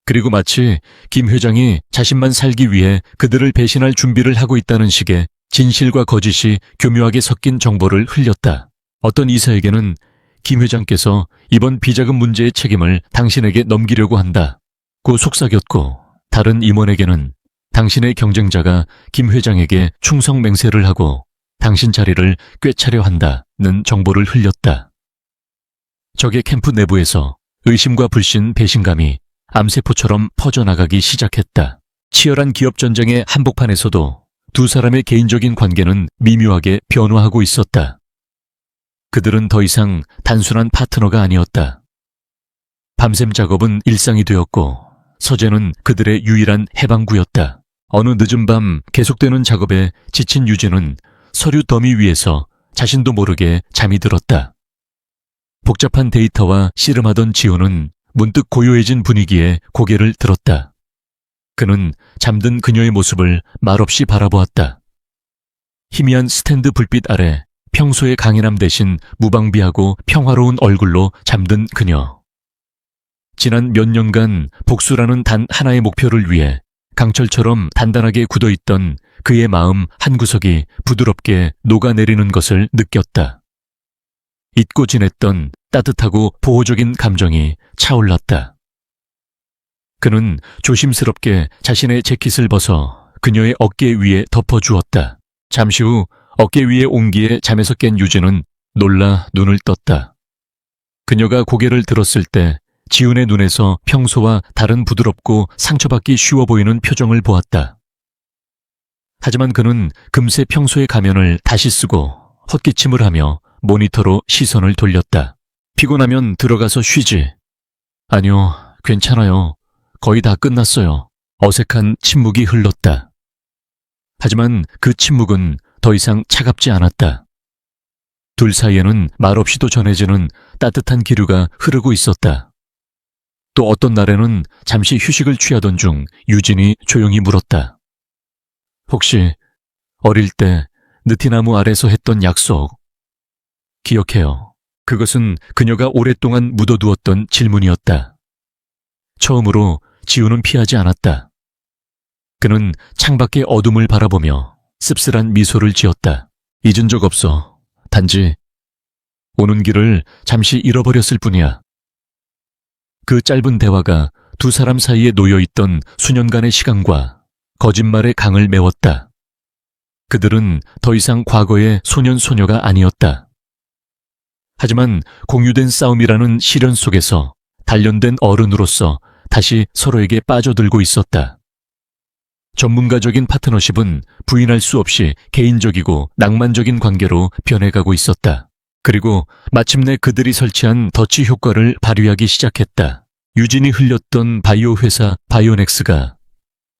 그리고 마치 김 회장이 자신만 살기 위해 그들을 배신할 준비를 하고 있다는 식의 진실과 거짓이 교묘하게 섞인 정보를 흘렸다. 어떤 이사에게는 김 회장께서 이번 비자금 문제의 책임을 당신에게 넘기려고 한다고 속삭였고 다른 임원에게는 당신의 경쟁자가 김 회장에게 충성 맹세를 하고 당신 자리를 꿰차려 한다는 정보를 흘렸다. 적의 캠프 내부에서 의심과 불신, 배신감이 암세포처럼 퍼져나가기 시작했다. 치열한 기업 전쟁의 한복판에서도 두 사람의 개인적인 관계는 미묘하게 변화하고 있었다. 그들은 더 이상 단순한 파트너가 아니었다. 밤샘 작업은 일상이 되었고 서재는 그들의 유일한 해방구였다. 어느 늦은 밤 계속되는 작업에 지친 유진은 서류 더미 위에서 자신도 모르게 잠이 들었다. 복잡한 데이터와 씨름하던 지훈은 문득 고요해진 분위기에 고개를 들었다. 그는 잠든 그녀의 모습을 말없이 바라보았다. 희미한 스탠드 불빛 아래 평소의 강인함 대신 무방비하고 평화로운 얼굴로 잠든 그녀. 지난 몇 년간 복수라는 단 하나의 목표를 위해 강철처럼 단단하게 굳어있던 그의 마음 한구석이 부드럽게 녹아내리는 것을 느꼈다. 잊고 지냈던 따뜻하고 보호적인 감정이 차올랐다. 그는 조심스럽게 자신의 재킷을 벗어 그녀의 어깨 위에 덮어주었다. 잠시 후 어깨 위에 온기에 잠에서 깬 유진은 놀라 눈을 떴다. 그녀가 고개를 들었을 때 지훈의 눈에서 평소와 다른 부드럽고 상처받기 쉬워 보이는 표정을 보았다. 하지만 그는 금세 평소의 가면을 다시 쓰고 헛기침을 하며 모니터로 시선을 돌렸다. 피곤하면 들어가서 쉬지. 아니요, 괜찮아요. 거의 다 끝났어요. 어색한 침묵이 흘렀다. 하지만 그 침묵은 더 이상 차갑지 않았다. 둘 사이에는 말없이도 전해지는 따뜻한 기류가 흐르고 있었다. 또 어떤 날에는 잠시 휴식을 취하던 중 유진이 조용히 물었다. 혹시 어릴 때 느티나무 아래서 했던 약속 기억해요? 그것은 그녀가 오랫동안 묻어두었던 질문이었다. 처음으로 지훈은 피하지 않았다. 그는 창밖의 어둠을 바라보며 씁쓸한 미소를 지었다. 잊은 적 없어. 단지 오는 길을 잠시 잃어버렸을 뿐이야. 그 짧은 대화가 두 사람 사이에 놓여있던 수년간의 시간과 거짓말의 강을 메웠다. 그들은 더 이상 과거의 소년소녀가 아니었다. 하지만 공유된 싸움이라는 시련 속에서 단련된 어른으로서 다시 서로에게 빠져들고 있었다. 전문가적인 파트너십은 부인할 수 없이 개인적이고 낭만적인 관계로 변해가고 있었다. 그리고 마침내 그들이 설치한 덫이 효과를 발휘하기 시작했다. 유진이 흘렸던 바이오 회사 바이오넥스가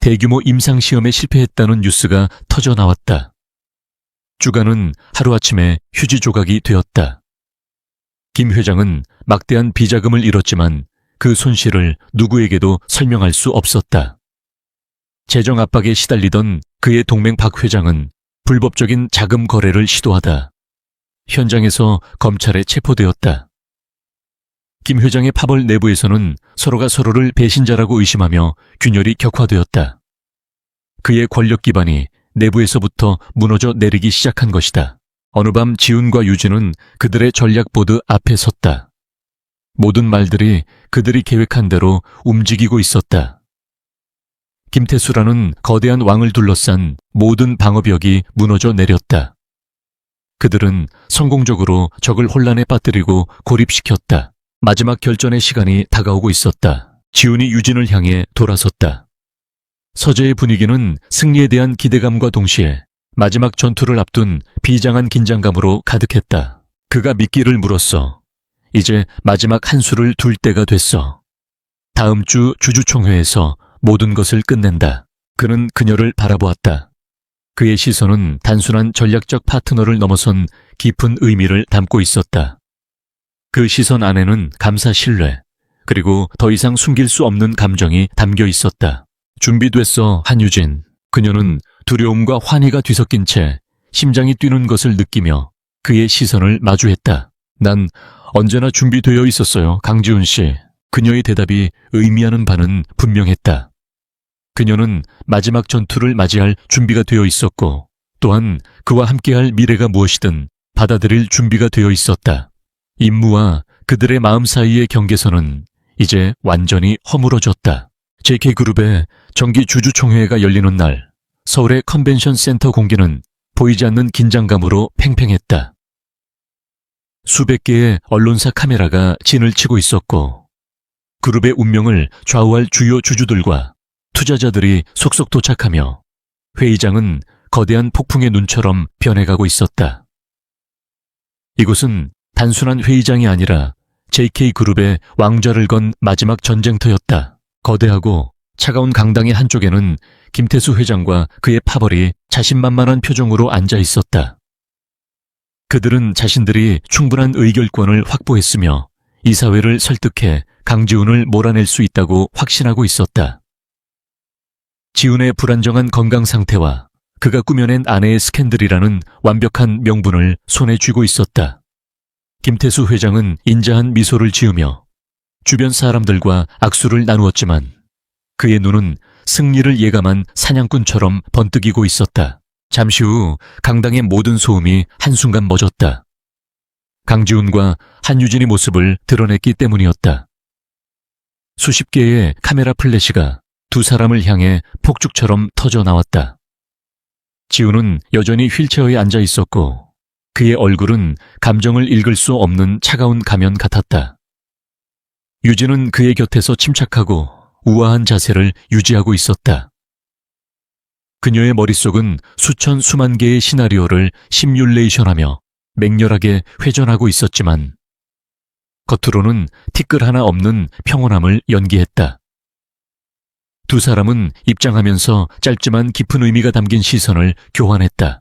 대규모 임상시험에 실패했다는 뉴스가 터져 나왔다. 주가는 하루아침에 휴지 조각이 되었다. 김 회장은 막대한 비자금을 잃었지만 그 손실을 누구에게도 설명할 수 없었다. 재정 압박에 시달리던 그의 동맹 박 회장은 불법적인 자금 거래를 시도하다 현장에서 검찰에 체포되었다. 김 회장의 파벌 내부에서는 서로가 서로를 배신자라고 의심하며 균열이 격화되었다. 그의 권력 기반이 내부에서부터 무너져 내리기 시작한 것이다. 어느 밤 지훈과 유진은 그들의 전략보드 앞에 섰다. 모든 말들이 그들이 계획한 대로 움직이고 있었다. 김태수라는 거대한 왕을 둘러싼 모든 방어벽이 무너져 내렸다. 그들은 성공적으로 적을 혼란에 빠뜨리고 고립시켰다. 마지막 결전의 시간이 다가오고 있었다. 지훈이 유진을 향해 돌아섰다. 서재의 분위기는 승리에 대한 기대감과 동시에 마지막 전투를 앞둔 비장한 긴장감으로 가득했다. 그가 미끼를 물었어. 이제 마지막 한 수를 둘 때가 됐어. 다음 주 주주총회에서 모든 것을 끝낸다. 그는 그녀를 바라보았다. 그의 시선은 단순한 전략적 파트너를 넘어선 깊은 의미를 담고 있었다. 그 시선 안에는 감사 신뢰, 그리고 더 이상 숨길 수 없는 감정이 담겨 있었다. 준비됐어, 한유진. 그녀는 두려움과 환희가 뒤섞인 채 심장이 뛰는 것을 느끼며 그의 시선을 마주했다. 난 언제나 준비되어 있었어요, 강지훈 씨. 그녀의 대답이 의미하는 바는 분명했다. 그녀는 마지막 전투를 맞이할 준비가 되어 있었고 또한 그와 함께할 미래가 무엇이든 받아들일 준비가 되어 있었다. 임무와 그들의 마음 사이의 경계선은 이제 완전히 허물어졌다. JK그룹의 정기 주주총회가 열리는 날 서울의 컨벤션 센터 공기는 보이지 않는 긴장감으로 팽팽했다. 수백 개의 언론사 카메라가 진을 치고 있었고 그룹의 운명을 좌우할 주요 주주들과 투자자들이 속속 도착하며 회의장은 거대한 폭풍의 눈처럼 변해가고 있었다. 이곳은 단순한 회의장이 아니라 JK그룹의 왕좌를 건 마지막 전쟁터였다. 거대하고 차가운 강당의 한쪽에는 김태수 회장과 그의 파벌이 자신만만한 표정으로 앉아 있었다. 그들은 자신들이 충분한 의결권을 확보했으며 이사회를 설득해 강지훈을 몰아낼 수 있다고 확신하고 있었다. 지훈의 불안정한 건강 상태와 그가 꾸며낸 아내의 스캔들이라는 완벽한 명분을 손에 쥐고 있었다. 김태수 회장은 인자한 미소를 지으며 주변 사람들과 악수를 나누었지만 그의 눈은 승리를 예감한 사냥꾼처럼 번뜩이고 있었다. 잠시 후 강당의 모든 소음이 한순간 멎었다. 강지훈과 한유진의 모습을 드러냈기 때문이었다. 수십 개의 카메라 플래시가 두 사람을 향해 폭죽처럼 터져 나왔다. 지훈은 여전히 휠체어에 앉아 있었고 그의 얼굴은 감정을 읽을 수 없는 차가운 가면 같았다. 유진은 그의 곁에서 침착하고 우아한 자세를 유지하고 있었다. 그녀의 머릿속은 수천 수만 개의 시나리오를 시뮬레이션하며 맹렬하게 회전하고 있었지만 겉으로는 티끌 하나 없는 평온함을 연기했다. 두 사람은 입장하면서 짧지만 깊은 의미가 담긴 시선을 교환했다.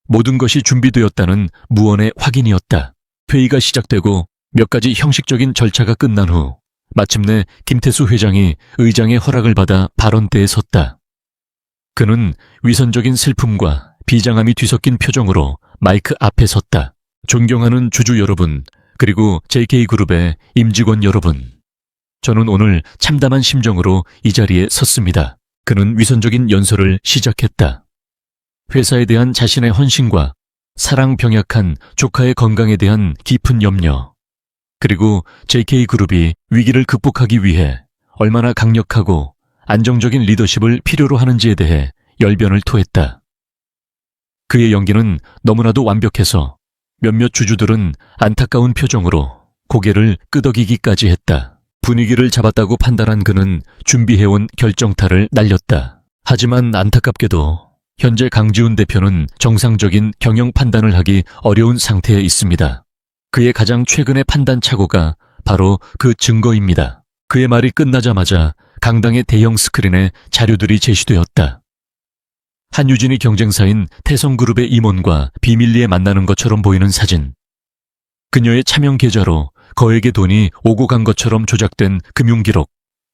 모든 것이 준비되었다는 무언의 확인이었다. 회의가 시작되고 몇 가지 형식적인 절차가 끝난 후 마침내 김태수 회장이 의장의 허락을 받아 발언대에 섰다. 그는 위선적인 슬픔과 비장함이 뒤섞인 표정으로 마이크 앞에 섰다. 존경하는 주주 여러분, 그리고 JK그룹의 임직원 여러분. 저는 오늘 참담한 심정으로 이 자리에 섰습니다. 그는 위선적인 연설을 시작했다. 회사에 대한 자신의 헌신과 사랑 병약한 조카의 건강에 대한 깊은 염려, 그리고 JK그룹이 위기를 극복하기 위해 얼마나 강력하고 안정적인 리더십을 필요로 하는지에 대해 열변을 토했다. 그의 연기는 너무나도 완벽해서 몇몇 주주들은 안타까운 표정으로 고개를 끄덕이기까지 했다. 분위기를 잡았다고 판단한 그는 준비해온 결정타를 날렸다. 하지만 안타깝게도 현재 강지훈 대표는 정상적인 경영 판단을 하기 어려운 상태에 있습니다. 그의 가장 최근의 판단 착오가 바로 그 증거입니다. 그의 말이 끝나자마자 강당의 대형 스크린에 자료들이 제시되었다. 한유진이 경쟁사인 태성그룹의 임원과 비밀리에 만나는 것처럼 보이는 사진, 그녀의 차명 계좌로 거액의 돈이 오고 간 것처럼 조작된 금융기록,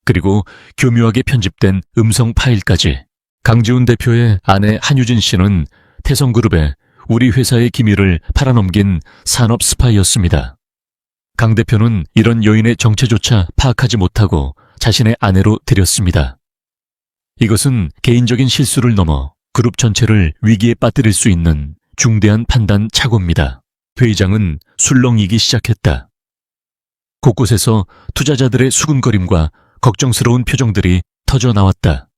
그리고 교묘하게 편집된 음성 파일까지. 강지훈 대표의 아내 한유진 씨는 태성그룹에 우리 회사의 기밀을 팔아넘긴 산업 스파이였습니다. 강 대표는 이런 여인의 정체조차 파악하지 못하고 자신의 아내로 들였습니다. 이것은 개인적인 실수를 넘어 그룹 전체를 위기에 빠뜨릴 수 있는 중대한 판단 착오입니다. 회장은 술렁이기 시작했다. 곳곳에서 투자자들의 수군거림과 걱정스러운 표정들이 터져 나왔다.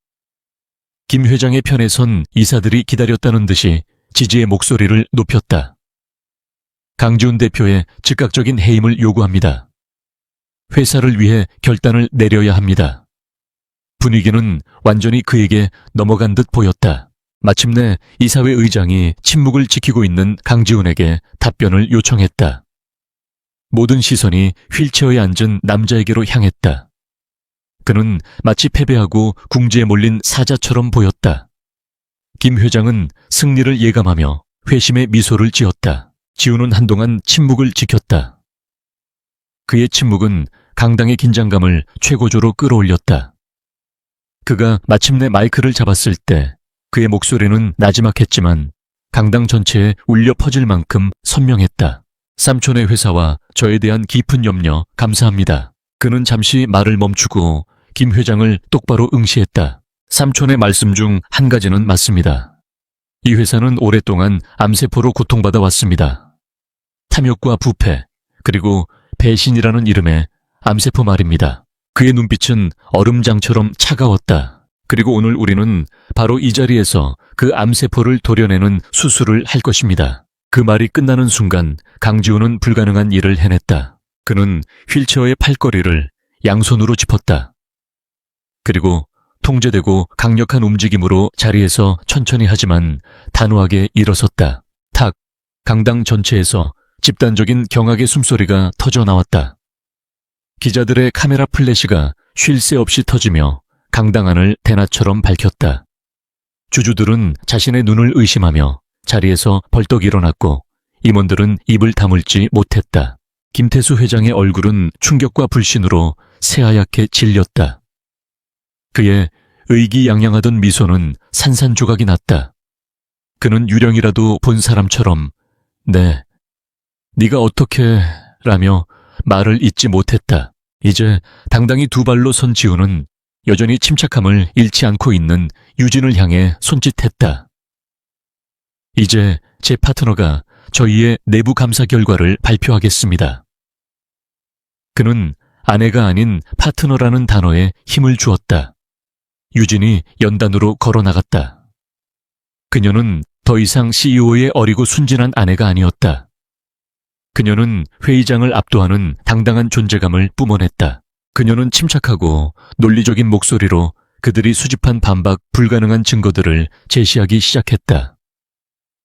김 회장의 편에 선 이사들이 기다렸다는 듯이 지지의 목소리를 높였다. 강지훈 대표의 즉각적인 해임을 요구합니다. 회사를 위해 결단을 내려야 합니다. 분위기는 완전히 그에게 넘어간 듯 보였다. 마침내 이사회 의장이 침묵을 지키고 있는 강지훈에게 답변을 요청했다. 모든 시선이 휠체어에 앉은 남자에게로 향했다. 그는 마치 패배하고 궁지에 몰린 사자처럼 보였다. 김 회장은 승리를 예감하며 회심의 미소를 지었다. 지훈은 한동안 침묵을 지켰다. 그의 침묵은 강당의 긴장감을 최고조로 끌어올렸다. 그가 마침내 마이크를 잡았을 때 그의 목소리는 나지막했지만 강당 전체에 울려 퍼질 만큼 선명했다. 삼촌의 회사와 저에 대한 깊은 염려 감사합니다. 그는 잠시 말을 멈추고 김 회장을 똑바로 응시했다. 삼촌의 말씀 중 한 가지는 맞습니다. 이 회사는 오랫동안 암세포로 고통받아 왔습니다. 탐욕과 부패, 그리고 배신이라는 이름의 암세포 말입니다. 그의 눈빛은 얼음장처럼 차가웠다. 그리고 오늘 우리는 바로 이 자리에서 그 암세포를 도려내는 수술을 할 것입니다. 그 말이 끝나는 순간 강지훈은 불가능한 일을 해냈다. 그는 휠체어의 팔걸이를 양손으로 짚었다. 그리고 통제되고 강력한 움직임으로 자리에서 천천히 하지만 단호하게 일어섰다. 탁! 강당 전체에서 집단적인 경악의 숨소리가 터져 나왔다. 기자들의 카메라 플래시가 쉴 새 없이 터지며 강당 안을 대낮처럼 밝혔다. 주주들은 자신의 눈을 의심하며 자리에서 벌떡 일어났고 임원들은 입을 다물지 못했다. 김태수 회장의 얼굴은 충격과 불신으로 새하얗게 질렸다. 그의 의기양양하던 미소는 산산조각이 났다. 그는 유령이라도 본 사람처럼 네, 네가 어떻게 라며 말을 잇지 못했다. 이제 당당히 두 발로 선 지훈은 여전히 침착함을 잃지 않고 있는 유진을 향해 손짓했다. 이제 제 파트너가 저희의 내부 감사 결과를 발표하겠습니다. 그는 아내가 아닌 파트너라는 단어에 힘을 주었다. 유진이 연단으로 걸어나갔다. 그녀는 더 이상 CEO의 어리고 순진한 아내가 아니었다. 그녀는 회의장을 압도하는 당당한 존재감을 뿜어냈다. 그녀는 침착하고 논리적인 목소리로 그들이 수집한 반박 불가능한 증거들을 제시하기 시작했다.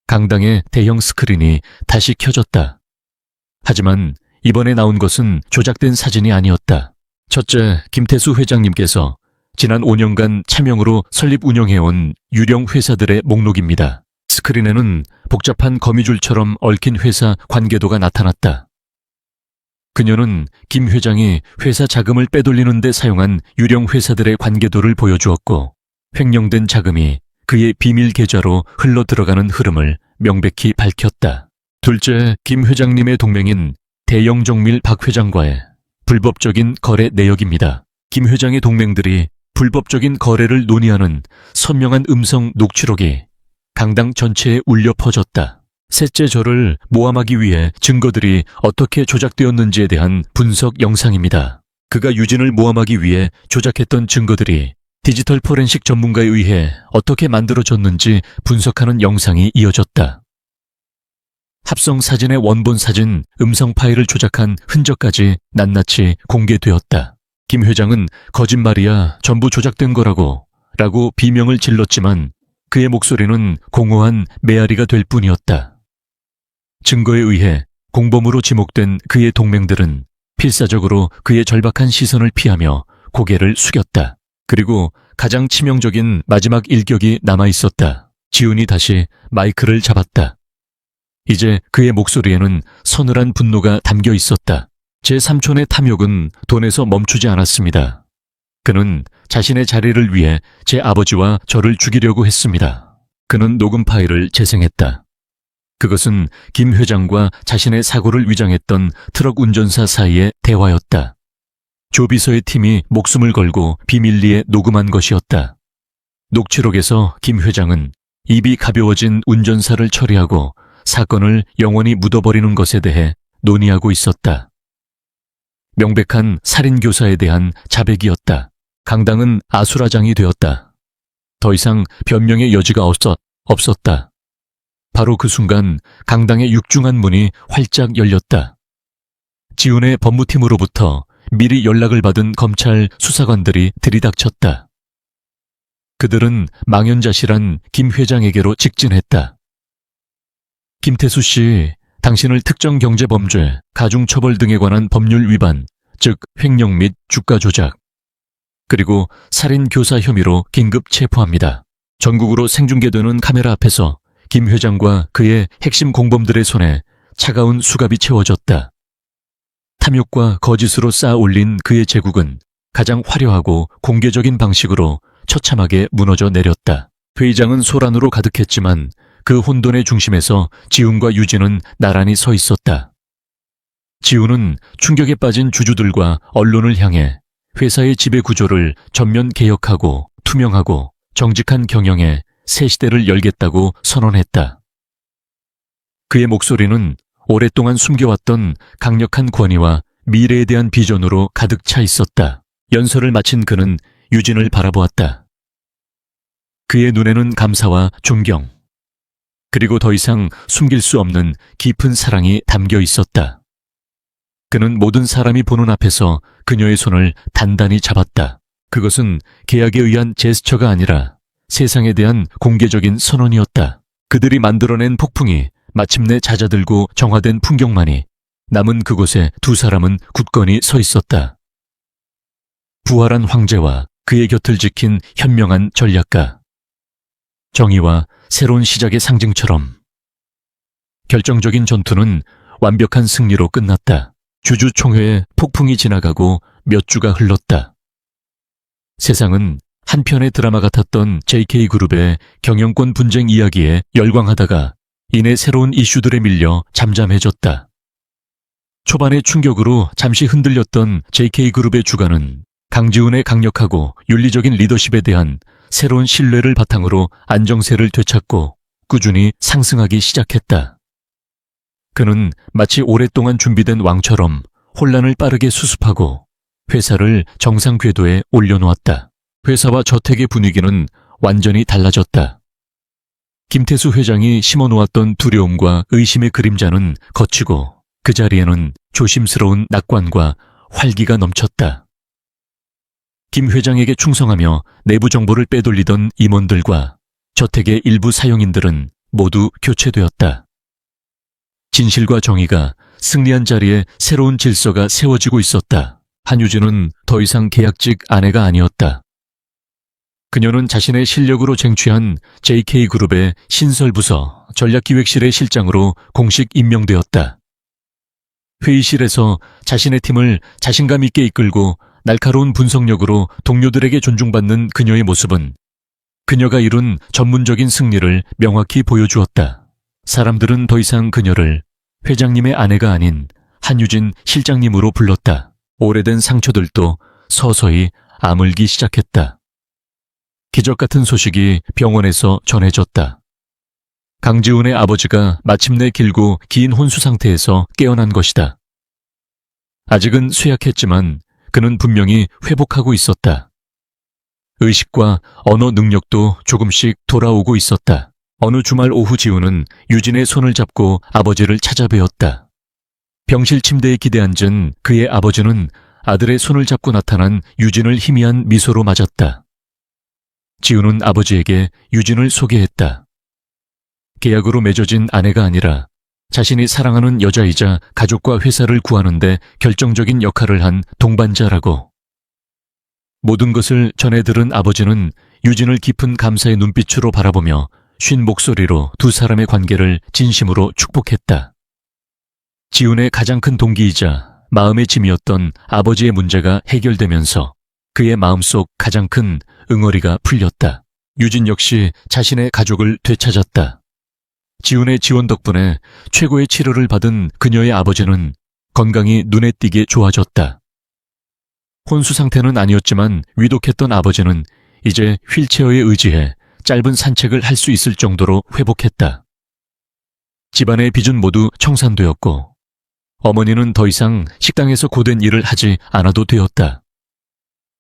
강당의 대형 스크린이 다시 켜졌다. 하지만 이번에 나온 것은 조작된 사진이 아니었다. 첫째, 김태수 회장님께서 지난 5년간 차명으로 설립 운영해온 유령 회사들의 목록입니다. 스크린에는 복잡한 거미줄처럼 얽힌 회사 관계도가 나타났다. 그녀는 김 회장이 회사 자금을 빼돌리는 데 사용한 유령 회사들의 관계도를 보여주었고, 횡령된 자금이 그의 비밀 계좌로 흘러 들어가는 흐름을 명백히 밝혔다. 둘째, 김 회장님의 동맹인 대영 정밀 박 회장과의 불법적인 거래 내역입니다. 김 회장의 동맹들이 불법적인 거래를 논의하는 선명한 음성 녹취록이 강당 전체에 울려 퍼졌다. 셋째, 저를 모함하기 위해 증거들이 어떻게 조작되었는지에 대한 분석 영상입니다. 그가 유진을 모함하기 위해 조작했던 증거들이 디지털 포렌식 전문가에 의해 어떻게 만들어졌는지 분석하는 영상이 이어졌다. 합성 사진의 원본 사진, 음성 파일을 조작한 흔적까지 낱낱이 공개되었다. 김 회장은 거짓말이야, 전부 조작된 거라고 비명을 질렀지만 그의 목소리는 공허한 메아리가 될 뿐이었다. 증거에 의해 공범으로 지목된 그의 동맹들은 필사적으로 그의 절박한 시선을 피하며 고개를 숙였다. 그리고 가장 치명적인 마지막 일격이 남아있었다. 지훈이 다시 마이크를 잡았다. 이제 그의 목소리에는 서늘한 분노가 담겨 있었다. 제 삼촌의 탐욕은 돈에서 멈추지 않았습니다. 그는 자신의 자리를 위해 제 아버지와 저를 죽이려고 했습니다. 그는 녹음 파일을 재생했다. 그것은 김 회장과 자신의 사고를 위장했던 트럭 운전사 사이의 대화였다. 조비서의 팀이 목숨을 걸고 비밀리에 녹음한 것이었다. 녹취록에서 김 회장은 입이 가벼워진 운전사를 처리하고 사건을 영원히 묻어버리는 것에 대해 논의하고 있었다. 명백한 살인교사에 대한 자백이었다. 강당은 아수라장이 되었다. 더 이상 변명의 여지가 없었다. 바로 그 순간 강당의 육중한 문이 활짝 열렸다. 지훈의 법무팀으로부터 미리 연락을 받은 검찰 수사관들이 들이닥쳤다. 그들은 망연자실한 김 회장에게로 직진했다. 김태수 씨, 당신을 특정 경제범죄, 가중처벌 등에 관한 법률 위반, 즉 횡령 및 주가 조작, 그리고 살인교사 혐의로 긴급 체포합니다. 전국으로 생중계되는 카메라 앞에서 김 회장과 그의 핵심 공범들의 손에 차가운 수갑이 채워졌다. 탐욕과 거짓으로 쌓아 올린 그의 제국은 가장 화려하고 공개적인 방식으로 처참하게 무너져 내렸다. 회의장은 소란으로 가득했지만 그 혼돈의 중심에서 지훈과 유진은 나란히 서 있었다. 지훈은 충격에 빠진 주주들과 언론을 향해 회사의 지배 구조를 전면 개혁하고 투명하고 정직한 경영에 새 시대를 열겠다고 선언했다. 그의 목소리는 오랫동안 숨겨왔던 강력한 권위와 미래에 대한 비전으로 가득 차 있었다. 연설을 마친 그는 유진을 바라보았다. 그의 눈에는 감사와 존경, 그리고 더 이상 숨길 수 없는 깊은 사랑이 담겨 있었다. 그는 모든 사람이 보는 앞에서 그녀의 손을 단단히 잡았다. 그것은 계약에 의한 제스처가 아니라 세상에 대한 공개적인 선언이었다. 그들이 만들어낸 폭풍이 마침내 잦아들고 정화된 풍경만이 남은 그곳에 두 사람은 굳건히 서 있었다. 부활한 황제와 그의 곁을 지킨 현명한 전략가. 정의와 새로운 시작의 상징처럼. 결정적인 전투는 완벽한 승리로 끝났다. 주주총회에 폭풍이 지나가고 몇 주가 흘렀다. 세상은 한 편의 드라마 같았던 JK그룹의 경영권 분쟁 이야기에 열광하다가 이내 새로운 이슈들에 밀려 잠잠해졌다. 초반의 충격으로 잠시 흔들렸던 JK그룹의 주가는 강지훈의 강력하고 윤리적인 리더십에 대한 새로운 신뢰를 바탕으로 안정세를 되찾고 꾸준히 상승하기 시작했다. 그는 마치 오랫동안 준비된 왕처럼 혼란을 빠르게 수습하고 회사를 정상 궤도에 올려놓았다. 회사와 저택의 분위기는 완전히 달라졌다. 김태수 회장이 심어놓았던 두려움과 의심의 그림자는 거치고 그 자리에는 조심스러운 낙관과 활기가 넘쳤다. 김 회장에게 충성하며 내부 정보를 빼돌리던 임원들과 저택의 일부 사용인들은 모두 교체되었다. 진실과 정의가 승리한 자리에 새로운 질서가 세워지고 있었다. 한유진은 더 이상 계약직 아내가 아니었다. 그녀는 자신의 실력으로 쟁취한 JK그룹의 신설부서 전략기획실의 실장으로 공식 임명되었다. 회의실에서 자신의 팀을 자신감 있게 이끌고 날카로운 분석력으로 동료들에게 존중받는 그녀의 모습은 그녀가 이룬 전문적인 승리를 명확히 보여주었다. 사람들은 더 이상 그녀를 회장님의 아내가 아닌 한유진 실장님으로 불렀다. 오래된 상처들도 서서히 아물기 시작했다. 기적 같은 소식이 병원에서 전해졌다. 강지훈의 아버지가 마침내 길고 긴 혼수 상태에서 깨어난 것이다. 아직은 쇠약했지만 그는 분명히 회복하고 있었다. 의식과 언어 능력도 조금씩 돌아오고 있었다. 어느 주말 오후 지훈은 유진의 손을 잡고 아버지를 찾아뵈었다. 병실 침대에 기대앉은 그의 아버지는 아들의 손을 잡고 나타난 유진을 희미한 미소로 맞았다. 지훈은 아버지에게 유진을 소개했다. 계약으로 맺어진 아내가 아니라 자신이 사랑하는 여자이자 가족과 회사를 구하는데 결정적인 역할을 한 동반자라고. 모든 것을 전해 들은 아버지는 유진을 깊은 감사의 눈빛으로 바라보며 쉰 목소리로 두 사람의 관계를 진심으로 축복했다. 지훈의 가장 큰 동기이자 마음의 짐이었던 아버지의 문제가 해결되면서 그의 마음속 가장 큰 응어리가 풀렸다. 유진 역시 자신의 가족을 되찾았다. 지훈의 지원 덕분에 최고의 치료를 받은 그녀의 아버지는 건강이 눈에 띄게 좋아졌다. 혼수 상태는 아니었지만 위독했던 아버지는 이제 휠체어에 의지해 짧은 산책을 할 수 있을 정도로 회복했다. 집안의 빚은 모두 청산되었고 어머니는 더 이상 식당에서 고된 일을 하지 않아도 되었다.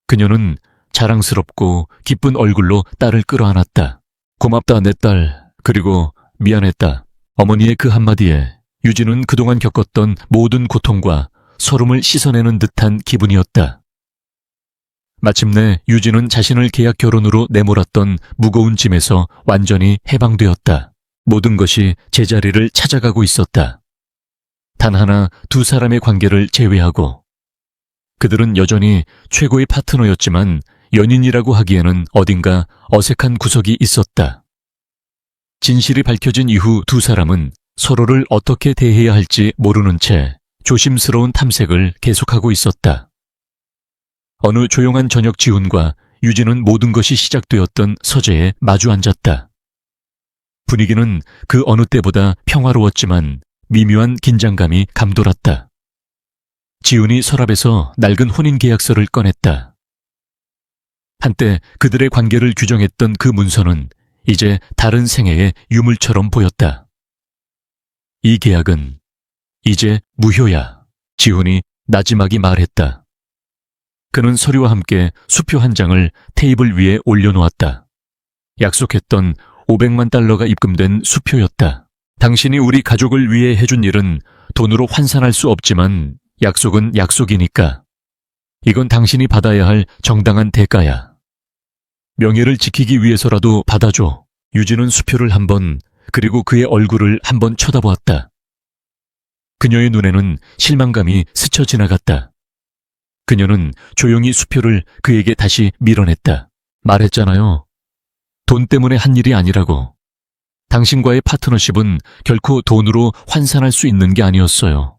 그녀는 자랑스럽고 기쁜 얼굴로 딸을 끌어안았다. 고맙다 내 딸, 그리고 미안했다. 어머니의 그 한마디에 유진은 그동안 겪었던 모든 고통과 서름을 씻어내는 듯한 기분이었다. 마침내 유진은 자신을 계약 결혼으로 내몰았던 무거운 짐에서 완전히 해방되었다. 모든 것이 제자리를 찾아가고 있었다. 단 하나 두 사람의 관계를 제외하고. 그들은 여전히 최고의 파트너였지만 연인이라고 하기에는 어딘가 어색한 구석이 있었다. 진실이 밝혀진 이후 두 사람은 서로를 어떻게 대해야 할지 모르는 채 조심스러운 탐색을 계속하고 있었다. 어느 조용한 저녁 지훈과 유진은 모든 것이 시작되었던 서재에 마주 앉았다. 분위기는 그 어느 때보다 평화로웠지만 미묘한 긴장감이 감돌았다. 지훈이 서랍에서 낡은 혼인계약서를 꺼냈다. 한때 그들의 관계를 규정했던 그 문서는 이제 다른 생애의 유물처럼 보였다. 이 계약은 이제 무효야. 지훈이 나지막이 말했다. 그는 서류와 함께 수표 한 장을 테이블 위에 올려놓았다. 약속했던 500만 달러가 입금된 수표였다. 당신이 우리 가족을 위해 해준 일은 돈으로 환산할 수 없지만 약속은 약속이니까. 이건 당신이 받아야 할 정당한 대가야. 명예를 지키기 위해서라도 받아줘. 유진은 수표를 한 번, 그리고 그의 얼굴을 한 번 쳐다보았다. 그녀의 눈에는 실망감이 스쳐 지나갔다. 그녀는 조용히 수표를 그에게 다시 밀어냈다. 말했잖아요. 돈 때문에 한 일이 아니라고. 당신과의 파트너십은 결코 돈으로 환산할 수 있는 게 아니었어요.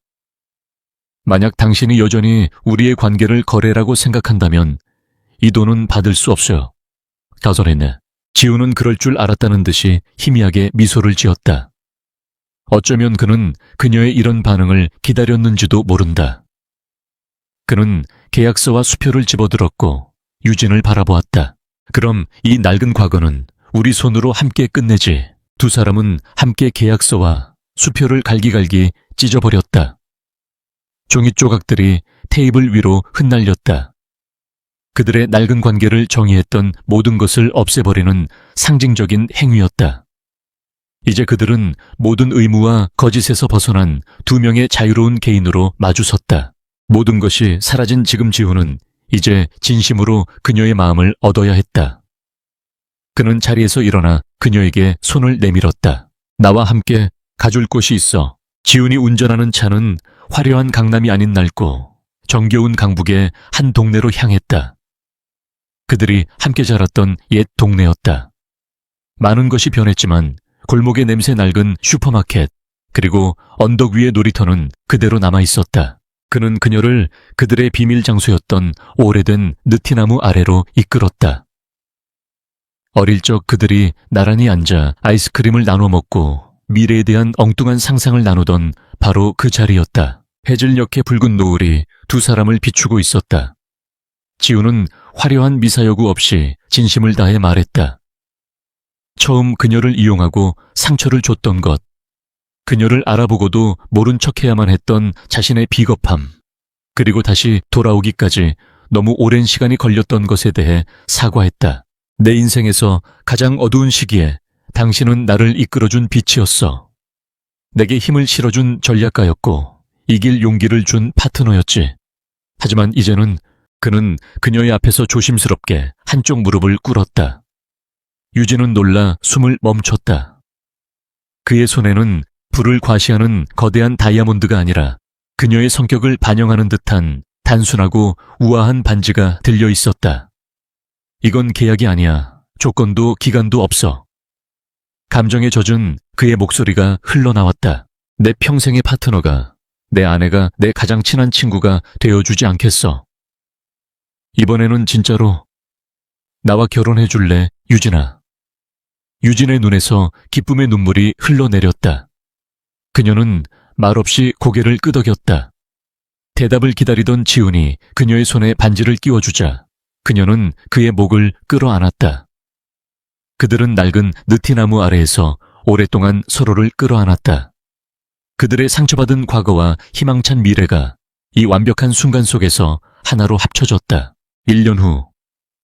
만약 당신이 여전히 우리의 관계를 거래라고 생각한다면 이 돈은 받을 수 없어요. 가설했네. 지훈은 그럴 줄 알았다는 듯이 희미하게 미소를 지었다. 어쩌면 그는 그녀의 이런 반응을 기다렸는지도 모른다. 그는 계약서와 수표를 집어들었고 유진을 바라보았다. 그럼 이 낡은 과거는 우리 손으로 함께 끝내지. 두 사람은 함께 계약서와 수표를 갈기갈기 찢어버렸다. 종이 조각들이 테이블 위로 흩날렸다. 그들의 낡은 관계를 정의했던 모든 것을 없애버리는 상징적인 행위였다. 이제 그들은 모든 의무와 거짓에서 벗어난 두 명의 자유로운 개인으로 마주섰다. 모든 것이 사라진 지금 지우는 이제 진심으로 그녀의 마음을 얻어야 했다. 그는 자리에서 일어나 그녀에게 손을 내밀었다. 나와 함께 가줄 곳이 있어. 지훈이 운전하는 차는 화려한 강남이 아닌 낡고 정겨운 강북의 한 동네로 향했다. 그들이 함께 자랐던 옛 동네였다. 많은 것이 변했지만 골목에 냄새 낡은 슈퍼마켓 그리고 언덕 위의 놀이터는 그대로 남아 있었다. 그는 그녀를 그들의 비밀 장소였던 오래된 느티나무 아래로 이끌었다. 어릴 적 그들이 나란히 앉아 아이스크림을 나눠 먹고 미래에 대한 엉뚱한 상상을 나누던 바로 그 자리였다. 해질녘의 붉은 노을이 두 사람을 비추고 있었다. 지우는 화려한 미사여구 없이 진심을 다해 말했다. 처음 그녀를 이용하고 상처를 줬던 것, 그녀를 알아보고도 모른 척해야만 했던 자신의 비겁함, 그리고 다시 돌아오기까지 너무 오랜 시간이 걸렸던 것에 대해 사과했다. 내 인생에서 가장 어두운 시기에 당신은 나를 이끌어준 빛이었어. 내게 힘을 실어준 전략가였고 이길 용기를 준 파트너였지. 하지만 이제는 그는 그녀의 앞에서 조심스럽게 한쪽 무릎을 꿇었다. 유진은 놀라 숨을 멈췄다. 그의 손에는 불을 과시하는 거대한 다이아몬드가 아니라 그녀의 성격을 반영하는 듯한 단순하고 우아한 반지가 들려 있었다. 이건 계약이 아니야. 조건도 기간도 없어. 감정에 젖은 그의 목소리가 흘러나왔다. 내 평생의 파트너가, 내 아내가, 내 가장 친한 친구가 되어주지 않겠어. 이번에는 진짜로 나와 결혼해 줄래, 유진아. 유진의 눈에서 기쁨의 눈물이 흘러내렸다. 그녀는 말없이 고개를 끄덕였다. 대답을 기다리던 지훈이 그녀의 손에 반지를 끼워주자 그녀는 그의 목을 끌어안았다. 그들은 낡은 느티나무 아래에서 오랫동안 서로를 끌어안았다. 그들의 상처받은 과거와 희망찬 미래가 이 완벽한 순간 속에서 하나로 합쳐졌다. 1년 후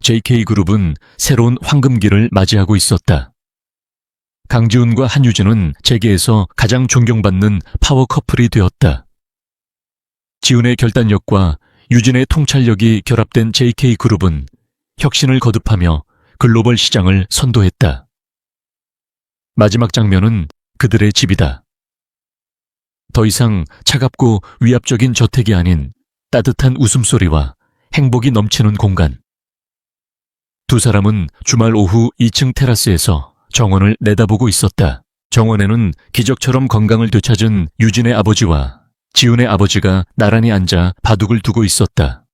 JK그룹은 새로운 황금기를 맞이하고 있었다. 강지훈과 한유진은 재계에서 가장 존경받는 파워 커플이 되었다. 지훈의 결단력과 유진의 통찰력이 결합된 JK그룹은 혁신을 거듭하며 글로벌 시장을 선도했다. 마지막 장면은 그들의 집이다. 더 이상 차갑고 위압적인 저택이 아닌 따뜻한 웃음소리와 행복이 넘치는 공간. 두 사람은 주말 오후 2층 테라스에서 정원을 내다보고 있었다. 정원에는 기적처럼 건강을 되찾은 유진의 아버지와 지훈의 아버지가 나란히 앉아 바둑을 두고 있었다.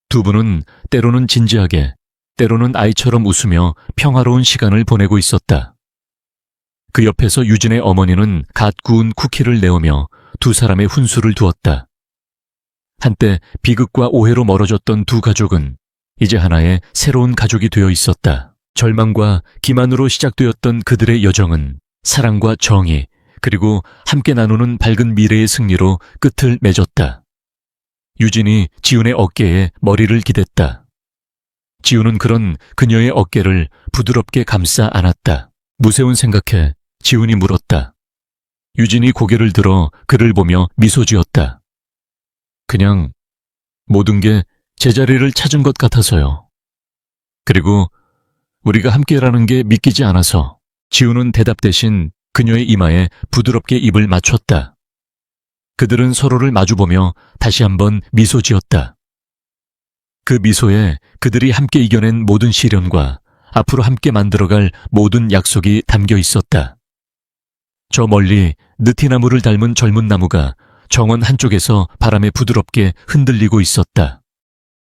두 분은 때로는 진지하게, 때로는 아이처럼 웃으며 평화로운 시간을 보내고 있었다. 그 옆에서 유진의 어머니는 갓 구운 쿠키를 내오며 두 사람의 훈수를 두었다. 한때 비극과 오해로 멀어졌던 두 가족은 이제 하나의 새로운 가족이 되어 있었다. 절망과 기만으로 시작되었던 그들의 여정은 사랑과 정의, 그리고 함께 나누는 밝은 미래의 승리로 끝을 맺었다. 유진이 지훈의 어깨에 머리를 기댔다. 지훈은 그런 그녀의 어깨를 부드럽게 감싸 안았다. 무세운 생각해 지훈이 물었다. 유진이 고개를 들어 그를 보며 미소 지었다. 그냥 모든 게 제자리를 찾은 것 같아서요. 그리고 우리가 함께라는 게 믿기지 않아서. 지훈은 대답 대신 그녀의 이마에 부드럽게 입을 맞췄다. 그들은 서로를 마주보며 다시 한번 미소 지었다. 그 미소에 그들이 함께 이겨낸 모든 시련과 앞으로 함께 만들어갈 모든 약속이 담겨 있었다. 저 멀리 느티나무를 닮은 젊은 나무가 정원 한쪽에서 바람에 부드럽게 흔들리고 있었다.